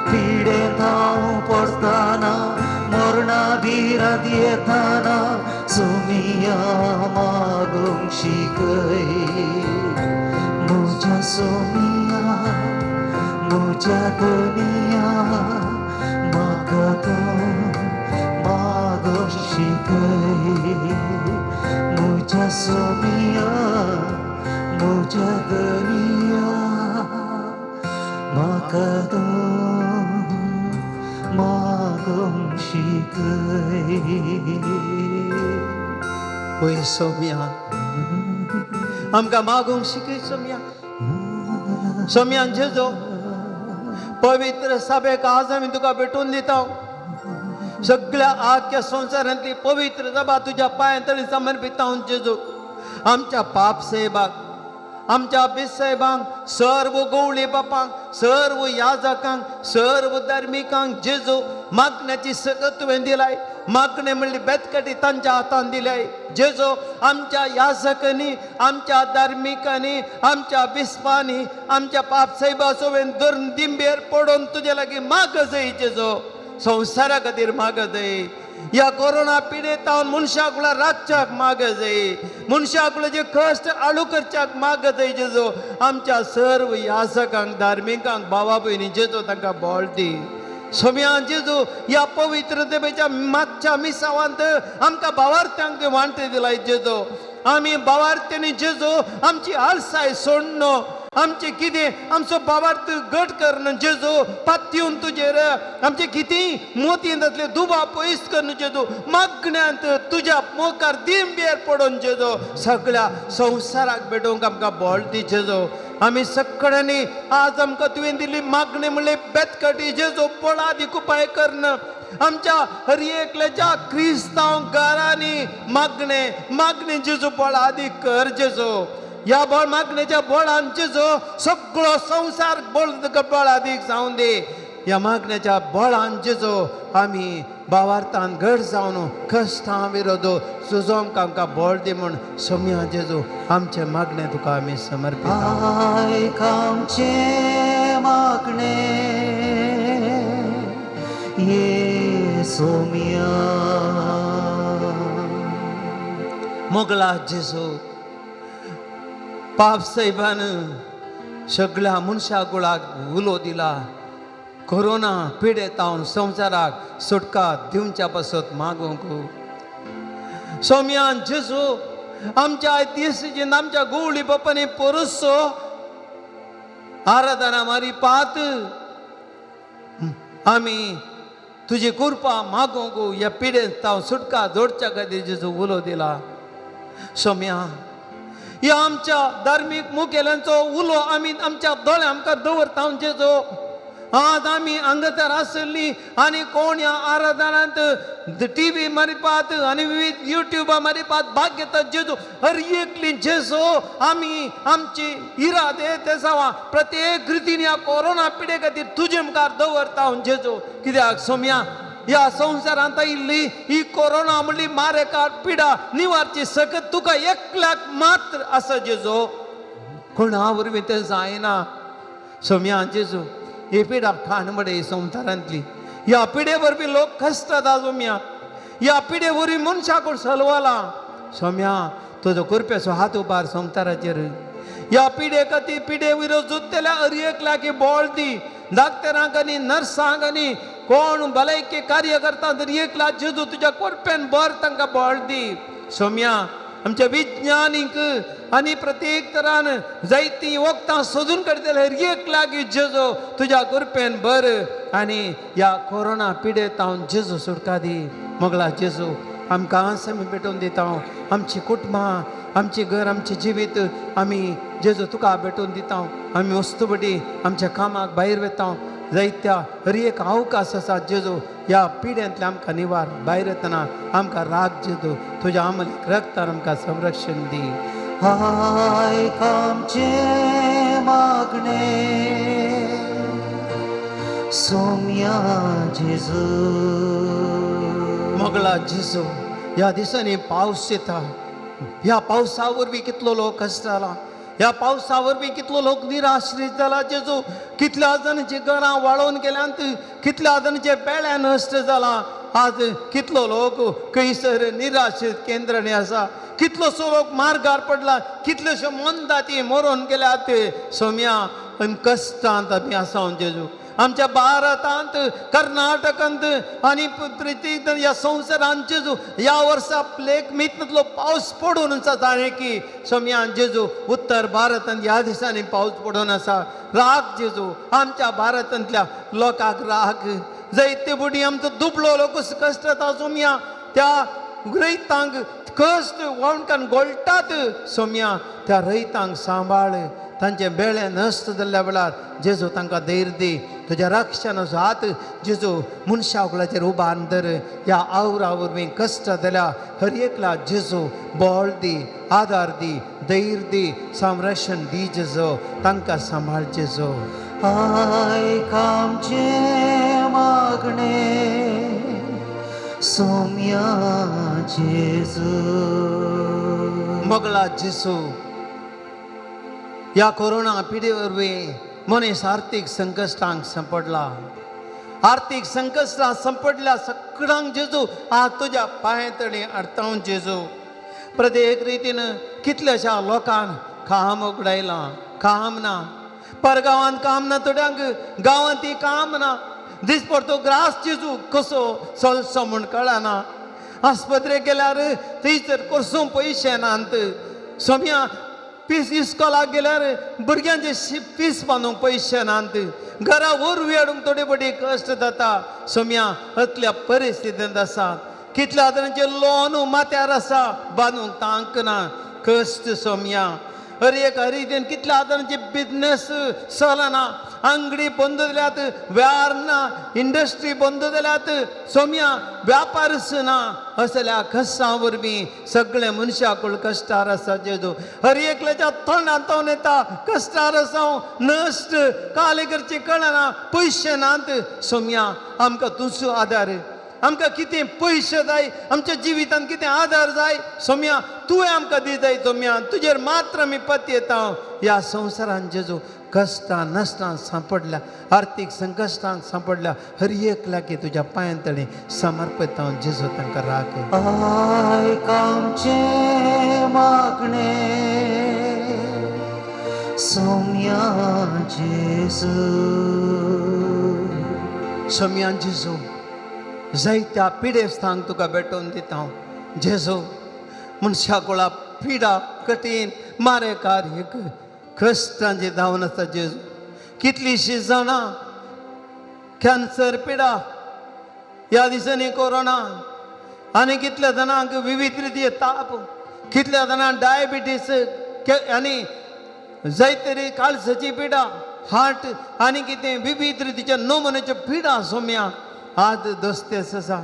पिडेंत हांव पडताना, मरणा भिरांत येताना सोम्या मागोंक शिकय. म्हज्या सोम्या, म्हज्या तनिया, म्हाका तूं मागोंक शिकय. म्हज्या सोम्या, म्हज्या तनिया, म्हाका तूं मागोंक शिकय. होय सोम्या, आमकां मागोंक शिकय सोम्या. सोम्या जेजो पवित्र सभेक आज आमी तुका भेटून दिता. सगळ्या आख्या संवसारांतली पवित्र सभा तुज्या पांयां तळी समर्पित हांव जेजो. आमच्या पाप सेबाक, आमच्या बेसाहेबांक सर्व गवळी बापांक सर्व याजकांक सर्व धार्मिकांक जेजो मागण्याची सगळं तुवें दिलाय मागणे म्हणली बेतकटी तांच्या हातान दिल्याय जेजो आमच्या याजकांनी आमच्या धार्मिकांनी आमच्या बिस्पांनी आमच्या पापसाहेबा सोवेन धरून दिंबेर पडून तुजे लागीं माग जाय जेजो संवसारा खातीर माग जाय या कोरोना पिडेतावन मनशाकुला राखच्याक माग जाय मनशाकुला जे कश्ट आळू करच्याक माग जाय जेजो आमच्या सर्व याजकांक धार्मिकांक भावा भयणी जेजो तांकां बोळ दी सोम्या जेजू या पवित्र देवेच्या मागच्या मिसावांत आमकां भावार्थ्यांक वांटे दिलाय जेजो आमी भावार्थ्यांनी जेजो आमची आलसाय सोडनो आमचे कितें आमचो भावार्थ घट करन जेजो पातयेवन तुजेर आमचे कितें मोतयेन जातले दुबाव पयस करन जेजो मागण्यांत तुज्या मोकार दिंबेर पडोवन जेजो सगळ्या संवसाराक भेटोवंक आमकां बोळ दी जेजो आमी सगळ्यांनी आज आमकां तुवें दिल्ली मागणी म्हणले बेतकटी जेजो पळादीक उपाय करन आमच्या हर एकल्याच्या क्रिस्तांव घरांनी मागणे जेजो पळादीक कर जेजो या बळ मागणेच्या बळान जेजो सगळो संसार बळादीक जावं दे या मागण्याच्या बळान जेजो आमी भावार्थान घट जावन कश्टां विरोधो झुजोवंक आमकां बळ दी म्हूण सोम्या जेजो आमचे मागणे तुका आमी समर्पित आयक आमचे मागणे ये सोम्या मोगला जेजो पाप साहेबान सगळ्या मनशाकुळाक उलो दिला कोरोना पिडेतावन संवसाराक सुटका दिवच्या पासत मागोंक सोम्यान जेजू आमच्या इतिहासाचेर आमच्या गवळी बापांनी परसो आराधना मारी पात आमी तुजी कृपा मागोंक ह्या पिडेंत हांव सुटका जोडच्या खातीर जेजू उलो दिला सोम्या ह्या आमच्या धार्मीक मुखेल्यांचो उलो आमी आमच्या दोळे आमकां दवरता जेजो आज आमी हांगासर आसली आनी कोण ह्या आराधनांत टीव्ही मारिपात आनी विविध युट्यूबा मारिपात भाग घेतात जेजो हर एकली जेजो आमी आमची इरादे ते जावा प्रत्येक रितीन ह्या कोरोना पिडे खातीर तुजे मुखार दवरता जेजो कित्याक सोम्या या संवसारांत आयिल्ली ही कोरोना म्हणली मारेकार पिडा निवारची सकत तुका एकल्याक मात्र आसा जेजो कोणा वरवीं तें जायना सोम्या जेजो ही पिडा खाणमडे ही संवसारांतली ह्या पिडे वरवीं लोक कश्टाता सोम्या ह्या पिडे वरवीं मनशाक सलवला सोम्या तुजो करप्याचो हात उबार संवसाराचेर ह्या पिडे खातीर पिडे विरोध जुत्तेल्या हर एकल्याक बोळ दी डाक्टरांक आनी नर्सांक आनी कोण भलायकी कार्य करता तर एकला जेजू तुज्या कोरप्यान बर तांकां बोळ दी सोम्या आमच्या विज्ञानीक आनी प्रत्येक तरान जायतीं वखदां सोदून काडटले एक लागीं जेजो तुज्या कृपेन बर आनी ह्या कोरोना पिडेत हांव जेजू सुटका दी मोगला जेजू आमकां समी भेटोवन दिता आमची कुटुंबां आमची घर आमची जिवीत आमी जेजू तुका भेटोवन दिता आमी वस्तुबडी आमच्या कामाक भायर वेता जायत्या हर एक अवकाश आसा जेजू ह्या पिड्यांतले आमकां निवार भायर येतना आमकां राग जेजू तुज्या अमलीक रक्तार आमकां संरक्षण दी आयक आमचे मागणे सोम्या जेजू मोगला जेजू ह्या दिसांनी पावस येता ह्या पावसा वरवीं कितलो लोक कश्ट जाला ह्या पावसा वरवीं कितलो लोक निराश्रीत जाला जेजू कितल्या जाणांची घरां वाळोवन गेल्यांत कितल्या जाणांचे बेळ्या नश्ट जाला आज कितलो लोक खंयसर निराश्रीत केंद्रांनी आसा कितलोसो लोक मार्गार पडला कितल्योश्यो मनदाती मरोवन गेल्यात सोम्या कश्टांत आमी आसा जेजू आमच्या भारतांत कर्नाटकांत आनी ह्या संवसारांत जेजू ह्या वर्सा प्लेग मितलो पावस पडून आसा ताणें की सोम्यान जेजू उत्तर भारतांत ह्या दिसांनी पावस पडून आसा राग जेजू आमच्या भारतांतल्या लोकांक राग जायते बुडी आमचो दुबळो लोक कश्ट जाता सोम्या त्या रैतांक कश्ट वावणकान गोळटात सोम्या त्या रैतांक सांबाळ तांचे बेळे नसत जाल्ल्या वेळार जेजू तांकां धैर्य दी तुज्या रक्षणाचो हात जेजू मनशाकुलाचेर उबारून दर ह्या आवरा वरवीं कश्ट जाल्या हर एकला जेजू बळ दी आदार दी धैर्य दी संरक्षण दी जेजू तांकां सांबाळ जेजू आयक आमचे मागणे सौम्या जेजू मोगला जेजू ह्या कोरोना पिडे वरवीं मनीस आर्थीक संकश्टांक सांपडला आर्थीक संकश्टां संपडल्या सगळ्यांक जेजू आज तुज्या पांय तळी हाडटा जेजू प्रत्येक रितीन कितल्याशा लोकांक काम उगडायलां काम ना परगांवांत काम ना थोड्यांक गांवांत काम ना दिसभर तो ग्रास जेजू कसो चलचो म्हूण कळना आस्पत्रेक गेल्यार थंयसर कसो पयशे नात सोम्या फीस इस्कॉलाक गेल्यार भुरग्यांचे फीस बांदूंक पयशे नात घरा वरवीं हाडूंक थोडे बडी कश्ट जाता सोम्या असल्या परिस्थितींत आसा कितल्या तरांचे लोन माथ्यार आसा बांदूंक तांक ना कश्ट सोम्या हर एक रितीन कितल्या तरांचे बिजनेस चलना अंगडी बंद जाल्यात वेव्हार ना इंडस्ट्री बंद जाल्यात सोम्या व्यापारच ना असल्या कश्टां वरवीं सगळे मनशाकुळ कश्टार आसा जेजू हर एकल्याच्या तोंडांत तोंड येता कश्टार आसा नश्ट काले करचे कळना पयशे नात सोम्या आमकां तुजो आदार आमकां कितें पयशे जाय आमच्या जिवितांत कितें आदार जाय सोम्या तुवें आमकां दी जाय सोम्या तुजेर मात्र आमी पत येता ह्या संवसारांत जेजू कश्टां नश्टां सांपडल्या आर्थीक संकश्टांक सांपडल्या हर एकल्या की तुज्या पांयां तळी समर्पित हांव जेजू तांकां राख आयक आमचे मागणे सौम्या जेजू सोम्या जेजू जायत्या पिडेस्तांक तुका भेटोवन दिता हांव जेजू मनशाकुळा पिडा कठीण मारेकार एक कश्टांची धांवन आसा जेजू कितलीशीं जाणां कॅन्सर पिडा ह्या दिसांनी कोरोना आनी कितल्या जाणांक विविध रितीचे ताप कितल्या जाणांक डायबिटीस आनी जायतरी काळजाची पिडा हार्ट आनी कितें विविध रितीच्या नमुन्याच्यो पिडा सोम्या आज दोस्तेस आसा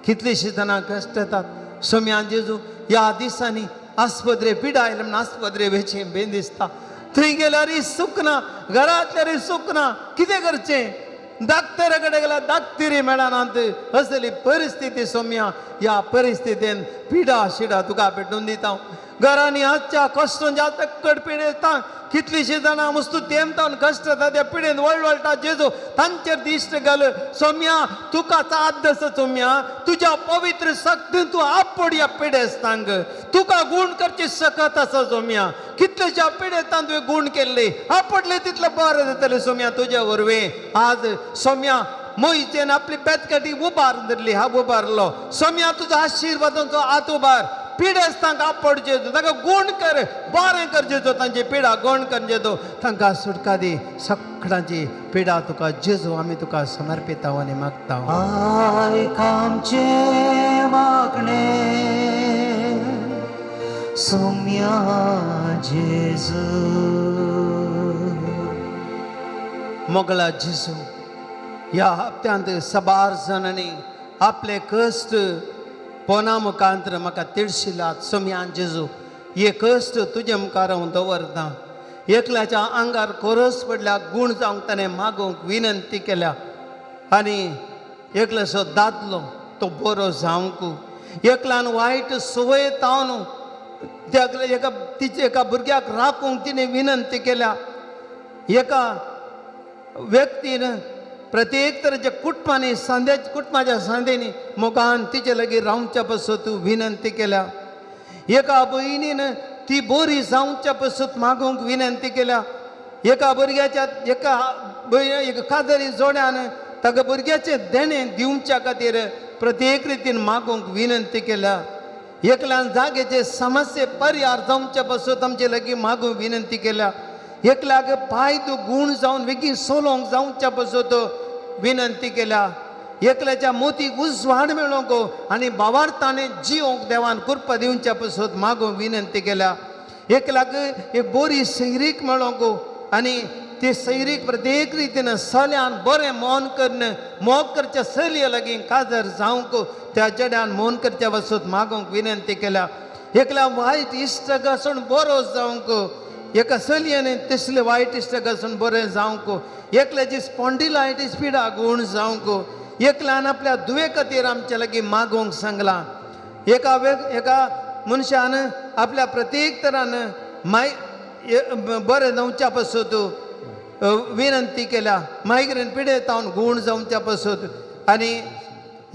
कितलीशीं जाणां कश्ट येतात सोम्या जेजू ह्या दिसांनी आस्पत्रे पिडा आयले म्हण आस्पत्रे वेचें बेन दिसता थंय गेल्यारय सुख ना घरांतल्यारय सुख ना कितें करचें डाक्टरा कडेन गेल्यार डाक्टरी मेळनात असली परिस्थिती सोम्या ह्या परिस्थितीन पिडा शिडा तुका भेटून दिता घरांनी आजच्या कश्टां जास्त कडपिड येता कितलीशीं जाणां मस्तू तेमतावन कश्ट जाता त्या पिडेन वळवळटा जेजू तांचेर दिश्ट घाल सोम्या तुका साथ दस सोम्या तुज्या पवित्र शक्तीन तूं आपड ह्या पिडेस्तांक तुका गुण करची शकत आसा सोम्या कितलेशा पिडेस्तान तुवें गुण केल्ले आपडले तितलें बरें जातलें सोम्या तुज्या वरवीं आज सोम्या मोईचेन आपली बेतकाटी उबार धरली हा उबारलो सोम्या तुजो आशिर्वादाचो हात उबार पिडेस्तांक आपड जेजू तांकां गुण कर बरें कर जेजू तांची पिडा गुण कर जेजू तांकां सुटका दी सगळ्यांची पिडा तुका जेजू आमी तुका समर्पिता आनी मागता आयक आमचे मागणे सौम्या जेजू मोगला जेजू ह्या हप्त्यांत साबार जाणांनी आपले कश्ट पोना मुखांतर म्हाका तिडशिलात सोम्यान जेजू हे कश्ट तुजे मुखार हांव दवरता एकल्याच्या आंगार कोरस पडल्या गूण जावंक ताणें मागूंक विनंती केल्या आनी एकल्याचो दादलो तो बरो जावंक एकल्यान वायट संवय तावन तिचे एका भुरग्याक राखूंक तिणें विनंती केल्या एका व्यक्तीन प्रत्येक तरेच्या कुटुंबांनी कुटुंबाच्या सांदेनी मोगान तिचे लागीं रावच्या पासून तूं विनंती केल्या एका भयणीन ती बरी जावच्या पासून मागूंक विनंती केल्या एका भुरग्याच्या एका काजरी जोड्यान ताका भुरग्याचें देणें दिवच्या खातीर प्रत्येक रितीन मागूंक विनंती केल्या एकल्यान जागेचे समस्ये परिहार जावच्या पासून आमचे लागीं मागूंक विनंती केल्या एकल्याक पांय गुण जावन वेगळी सोलोंक जावच्या पासून विनंती केल्या एकल्याच्या मोतीक उजवाड मेळोंक आनी भावार्थाने जिवंक देवान कृपा दिवच्या पासून मागूंक विनंती केल्या एक लाग एक बोरी सैरीक मेळोंक आनी ते सैरीक प्रत्येक रितीन सल्यान बरें मौन करन मोग करच्या सलये लागीं काजर जावंक त्या चेड्यान मौन करच्या वचत मागोंक विनंती केल्या एकल्या वायट इश्ट घासून बरो जावंक एका चलयेन तसले वायट इश्ट घासून बरें जावंक एकल्याची स्पॉन्डिलायटीस पिडा गूण जावंक एकल्यान आपल्या दुवे खातीर आमचे लागीं मागोंक सांगलां एका मनशान आपल्या प्रत्येक तरान बरें जावच्या पासून विनंती केल्या मायग्रेन पिडेतावन गूण जावच्या पासून आनी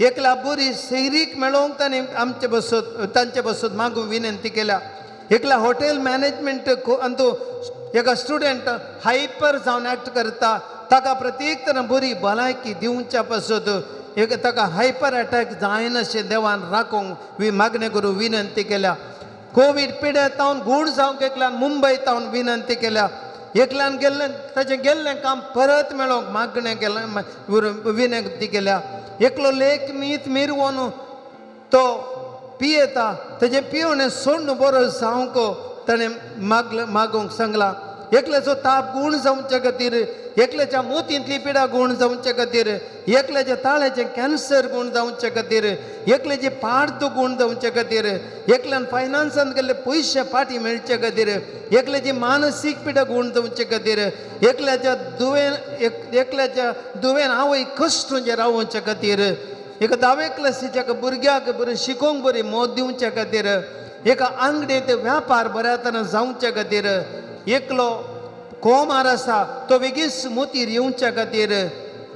एकल्या बरी सैरीक मेळोवंक ताणें आमचे बसत तांचे बसत मागून विनंती केल्या एकल्या हॉटेल मॅनेजमेंट अंतू एका स्टुडंट हायपर जावन एक्ट करता ताका प्रत्येक तरां बरी भलायकी दिवच्या पासून एक ताका हायपर अटॅक जायनाशें देवान राखोंक मागणें करून विनंती केल्या कोवीड पिडेतावन गूण जावंक एकल्यान मुंबय तावन विनंती केल्या एकल्यान गेल्लें ताचें गेल्लें काम परत मेळोवंक मागणें केलें विनंती केल्या एकलो लेक मीत मिरवून तो पियेता तेजे पिवणें सोडून बरो जावंक ताणें मागोंक सांगलां एकल्याचो ताप गूण जावचे खातीर एकल्याच्या मोतींतली पिडा गूण जावचे खातीर एकल्याच्या ताळ्याचें कॅन्सर गूण जावचे खातीर एकल्याची पाड गूण जावचे खातीर एकल्यान फायनान्सान गेल्ले पयशे फाटी मेळचे खातीर एकल्याची मानसीक पिडा गूण जावचे खातीर एकल्याच्या दुवेन आवय कश्ट रावचे खातीर एका 10वे क्लासीच्या भुरग्याक बरें शिकोवंक बरी मोद दिवचे खातीर एका अंगडेंत व्यापार बऱ्या तरेन जावचे खातीर एकलो कोमार आसा तो बेगीस मोतीर येवच्या खातीर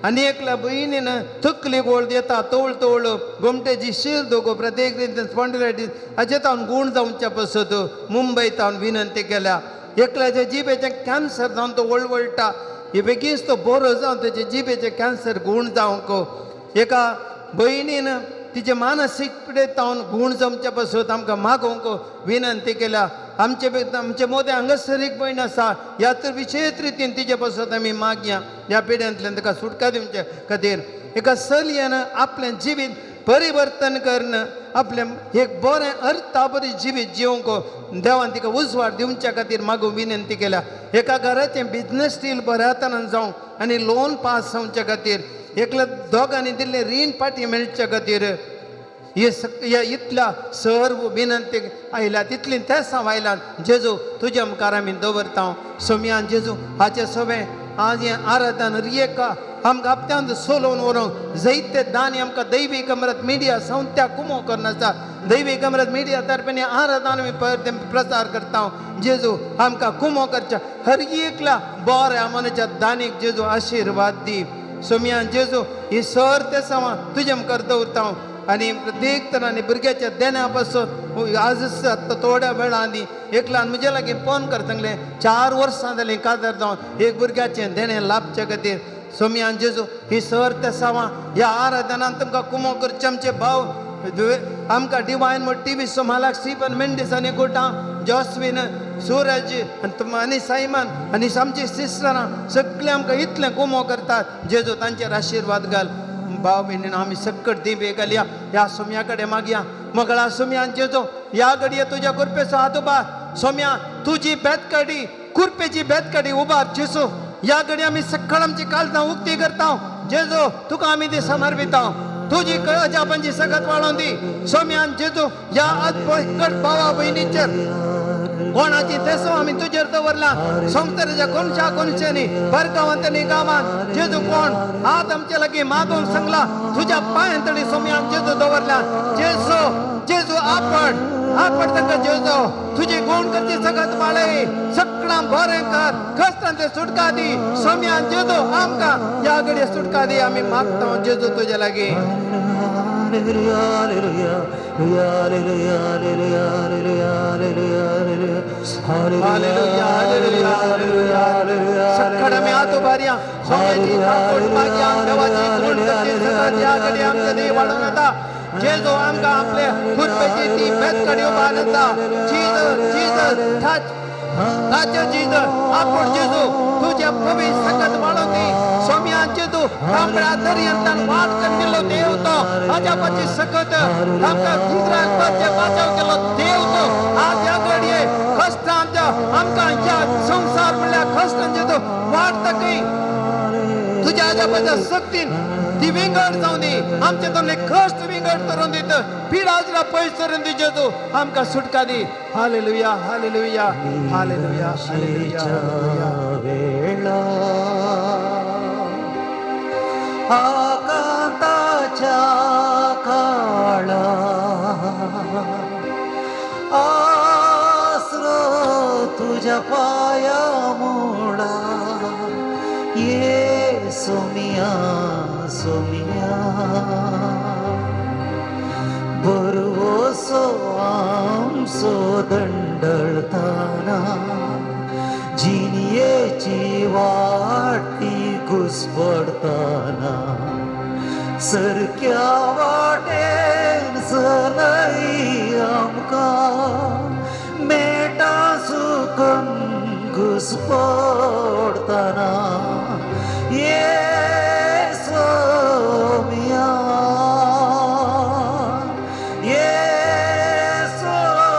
आनी एकल्या भयणीन तकली गोळ देता तोळ तोळ गोमटेची शीर दोगो प्रत्येक रितीन स्पॉन्डिलायटीस हाचे तावन गूण जावच्या पासून मुंबय तावन विनंती केल्या एकल्याच्या जिबेचें कॅन्सर जावन तो वळवळटा हे बेगीस तो बरो जावन तेचे जिबेचें कॅन्सर गूण जावंक एका भयणीन तिचे मानसीक पिडेत तावन गूण जमच्या पासून आमकां मागोवंक विनंती केल्या आमचे मोदे हांगासरीक भयण आसा ह्या तर विशेष रितीन तिचे पासून आमी मागया ह्या पिड्यांतल्यान ताका सुटका दिवचे खातीर एका चलयेन आपलें जिवीत परिवर्तन करन आपलें एक बरें अर्था बरी जिवीत जिवंक देवान तिका उजवाड दिवच्या खातीर मागून विनंती केल्या एका घराचें बिजनेस डील बऱ्या तरेन जावं आनी लोन पास जावच्या खातीर एकल्या दोगांनी दिल्लें रीण फाटी मेळच्या खातीर ह्या इतल्या सर्व विनंती आयल्या तितली तेच आयल्यान जेजू तुज्या मुखार आमी दवरता सोम्यान जेजू हाचे सगळें आज हें आराधन रियेका आमकां हप्त्यांत सोलोवन व्हरूंक जायते दानी आमकां दैवीक अमृत मिडिया संत्या कुमो करन आसा दैवीक अमृत मिडिया तर्फे आराधन आमी प्रचार करता जेजू आमकां कुमो करच्या हर एकल्या बऱ्या मनाच्या दानीक जेजू आशिर्वाद दी सोम्यान जेजू ही सर ते सवां तुजे मुखार दवरता आनी प्रत्येक तरांनी भुरग्याच्या देण्या पासून आज आतां थोड्या वेळांनी एकल्यान म्हजे लागीं फोन कर सांगलें 4 वर्सां जालीं काजार जावन एक भुरग्याचें देणें लाभचे खातीर सोम्यान जेजू ही सर ते सवां ह्या आराधनांत तुमकां कुमो करचे आमचे भाव आमकां डिवायन मोटिवी सोमालाक स्टीफन मेंडीस आनी गोटा जॉस्वीन सूरज आनी सायमन आनी आमची सिस्टरां सगळीं आमकां इतलें कुमो करतात जेजू तांचेर आशिर्वाद घाल भाव भयणीन आमी सकट दिवे घालया ह्या सोम्या कडेन मागया मगळा सोम्यान जेजू ह्या घडये तुज्या कुरपेचो हात उबार सोम्या तुजी बेतकाडी कुरपेची बेतकाडी उबार जेजू ह्या घडी आमी सकळ आमची काळजां उक्ती करता जेजू तुका आमी ती समर्पिता तुजी अजापांची सगत वाळोवन दी सोम्यान जेजू ह्या अदभुत भावा भयणीचेर कोणाची तेसो आमी तुजेर दवरला संवसाराच्या कोणच्या कोणच्यानी परगांवांनी गांवांत जेजू कोण हात आमचे लागीं मागोवंक सांगला तुज्या पांयांतळी सोम्यान जेजू दवरला जेजू जेजू आपड ताका जेजू तुजी गुण करची सगत वाळय सगळां बरें कर कश्टांचे सुटका दी सोम्यान जेजू आमकां ह्या घडये सुटका दी आमी मागता जेजू तुजे लागीं सकट आमी हात उबारया सोम्याची ताकद मागया देवाची गुण करची सगत ह्या घडये आमचे देव वाडोवन येता जेजू आमकां आपले कुरपेची ती बेतकाडी उबार येता जीजस टच जीजस आपूण जेजू तुज्या पवित्र सकत वाडोवन दी सोम्यांचे तू आमच्या दर्यांतन वाट कंदिलो देव तो आजा पची सकत आमका इस्रायल पाचे बचाव केलो देव तो आज या घडये कष्टांच्या आमका या संसार म्हणल्या कष्टांचे तो वाट तकई तुझ्या आजा पच्या सक्तीन ती विंगड जाऊन दे आमच्या तोले कष्ट विंगड करून देत पिडाजला पैस करून दिजे तू आमका सुटका दे हालेलुया हालेलुया हालेलुया हालेलुया वेळा आकांताच्या काळा आसरो तुझ्या पाया मुळा ये सोमिया सोमिया बरवसो आमचो दंडळताना जिनियेची वाटी घुसपडताना सरक्या वाटेन सलई आमकां मेटा सुकन घुसपडताना ये सोमिया ये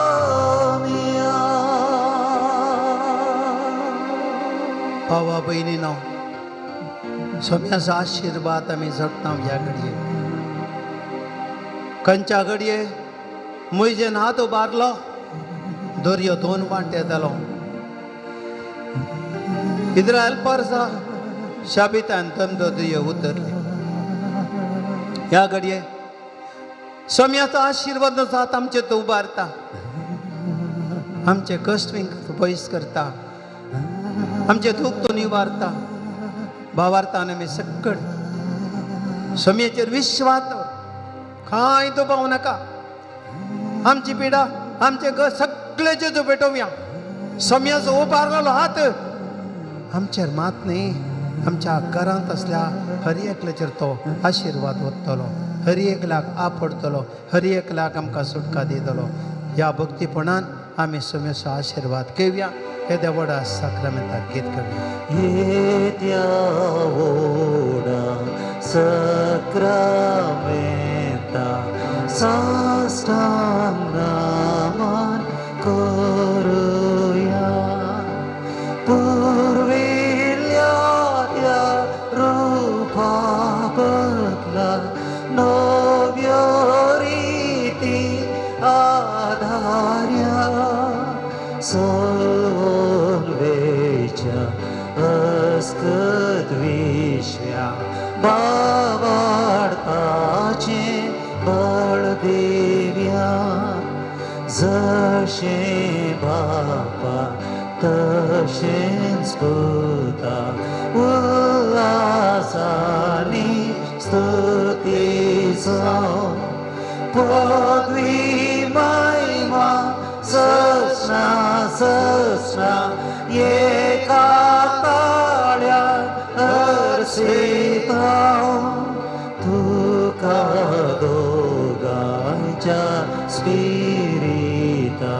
सोमिया भावा बहिणीनो सोम्याचा आशीर्वाद आम्ही जगता ह्या घडये कंच्या घडये मुयजे नात उबारलो दर्यो 2 वांटे जालो इस्रायल परसा शाबितान तमदो दर्यो उतरले ह्या घडये सोम्याचा आशीर्वाद जात आमचे तो उबारता आमचे कष्ट पयस करता आमचे दुःख तो निवारता भावार्थान आमी सक्कड सोम्याचेर विश्वास कांय तो पावू नाका आमची पिडा आमचे सगळेचे जो पेटोवया सोम्याचो उबारलेलो हात आमचेर मात न्ही आमच्या घरांत असल्या हर एकल्याचेर तो आशीर्वाद वतलो हर एकल्याक आपडतलो हर एकल्याक आमकां सुटका दितलो ह्या भक्तीपणान आमी सोम्याचो आशीर्वाद घेवया हे देवडा साक्रामेंताक गीत करूया येत्या ओडा सक्रामेंता साष्टांग नमन करूया पूर्विल्ल्या त्या रूपा बदला नव्यो रीती आधार्या सोलवेच्या अस्कत विश्व्या बावाडताचे बळदेव्या जशे बापा तशेंच पुता उल्हासानी स्तुतीचो पदवी महिमा सस्ना सस्ना एका ताळ्यात हरसिता तुका दोगांच्या स्पिरिता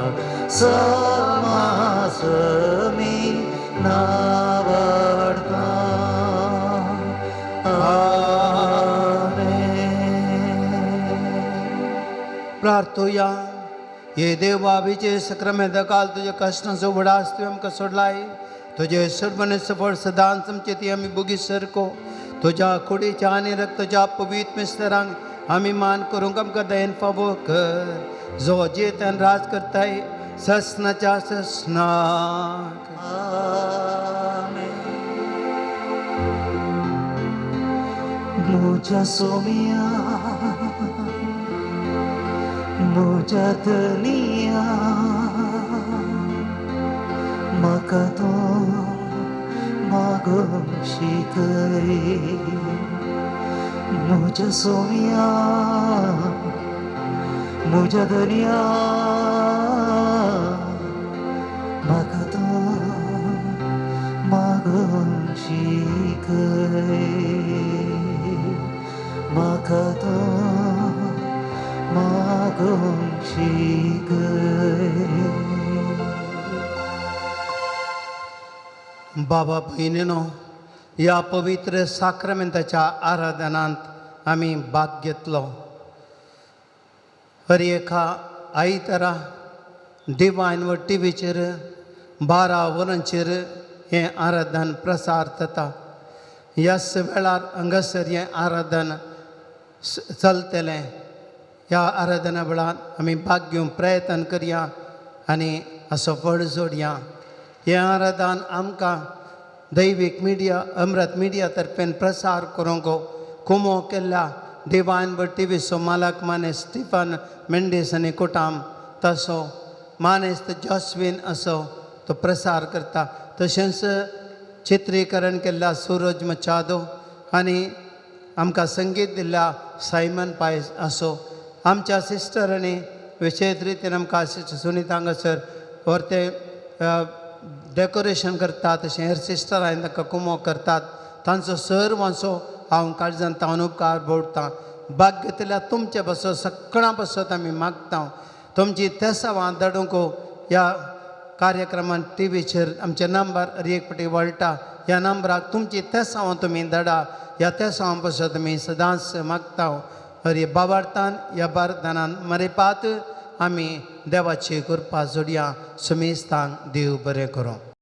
समासमी नावडता आमेन प्रार्थोया ये देवा विजय सक्रामेंत काल तुझे कष्टांचो वडास तुवें आमकां सोडलाय तुझे सर्वने सफळ सदांच आमचे ती आमी बुगी सरको तुझ्या कुडीच्या आनी रक्ताच्या पवित्र मिस्टरांक आमी मान करूंक आमकां दयेन फावो कर जो जेतान राज करताय ससनाच्या ससनाक मुझा सोमिया मुझा दुनिया म्हाका तो मागूंक शिकय मुझा सोमिया मुझा दुनिया म्हाका तो मागूंक शिकय म्हाका तो मागूंक शिकय बाबा बहिणीनो ह्या पवित्र साक्रमेंताच्या आराधनांत आमी भाग घेतलो. हर एका आयतारा डिवायन व टीव्हीचेर 12 वरांचेर हें आराधन प्रसार जाता. ह्याच वेळार हांगासर हें आराधन चलतलें. ह्या आराधना वेळार आमी भाग घेवंक प्रयत्न करया आनी असो फळ जोडया. हें आराधन आमकां दैवीक मिडिया अमृत मिडिया तर्फेन प्रसार करूंक कुमो केल्ल्या डिवायन व टीव्हीचो मालक मानेस्त स्टीफन मेंडीस आनी कुटाम, तसो मानेस्त जॉस्विन असो तो प्रसार करता. तशेंच चित्रीकरण केल्ल्या सूरज मचादो आनी आमकां संगीत दिल्ल्या सायमन पायस असो. आमच्या सिस्टरांनी विशेष रितीन आमकां सिस्टर सुनीता हांगासर व्हरते डेकोरेशन करतात. तशें हेर सिस्टर हांवें तांकां कुमो करतात. तांचो सर्वांचो हांव काळजांत उपकार बोडटां. भाग घेतल्या तुमचे बसो सगळ्यां बसत आमी मागता. तुमची तेसावां धाडूंक ह्या कार्यक्रमान टीव्हीचेर आमचे नंबर एक फावटी वळटा. ह्या नंबराक तुमची तेसावां तुमी धाडा. ह्या तेसावां बसत आमी सदांच मागता. हरी बाबार्थान ह्या बारदानान मरेपात आमी देवाची कृपा जोडया. सुमेस्तांक देव बरें करूं.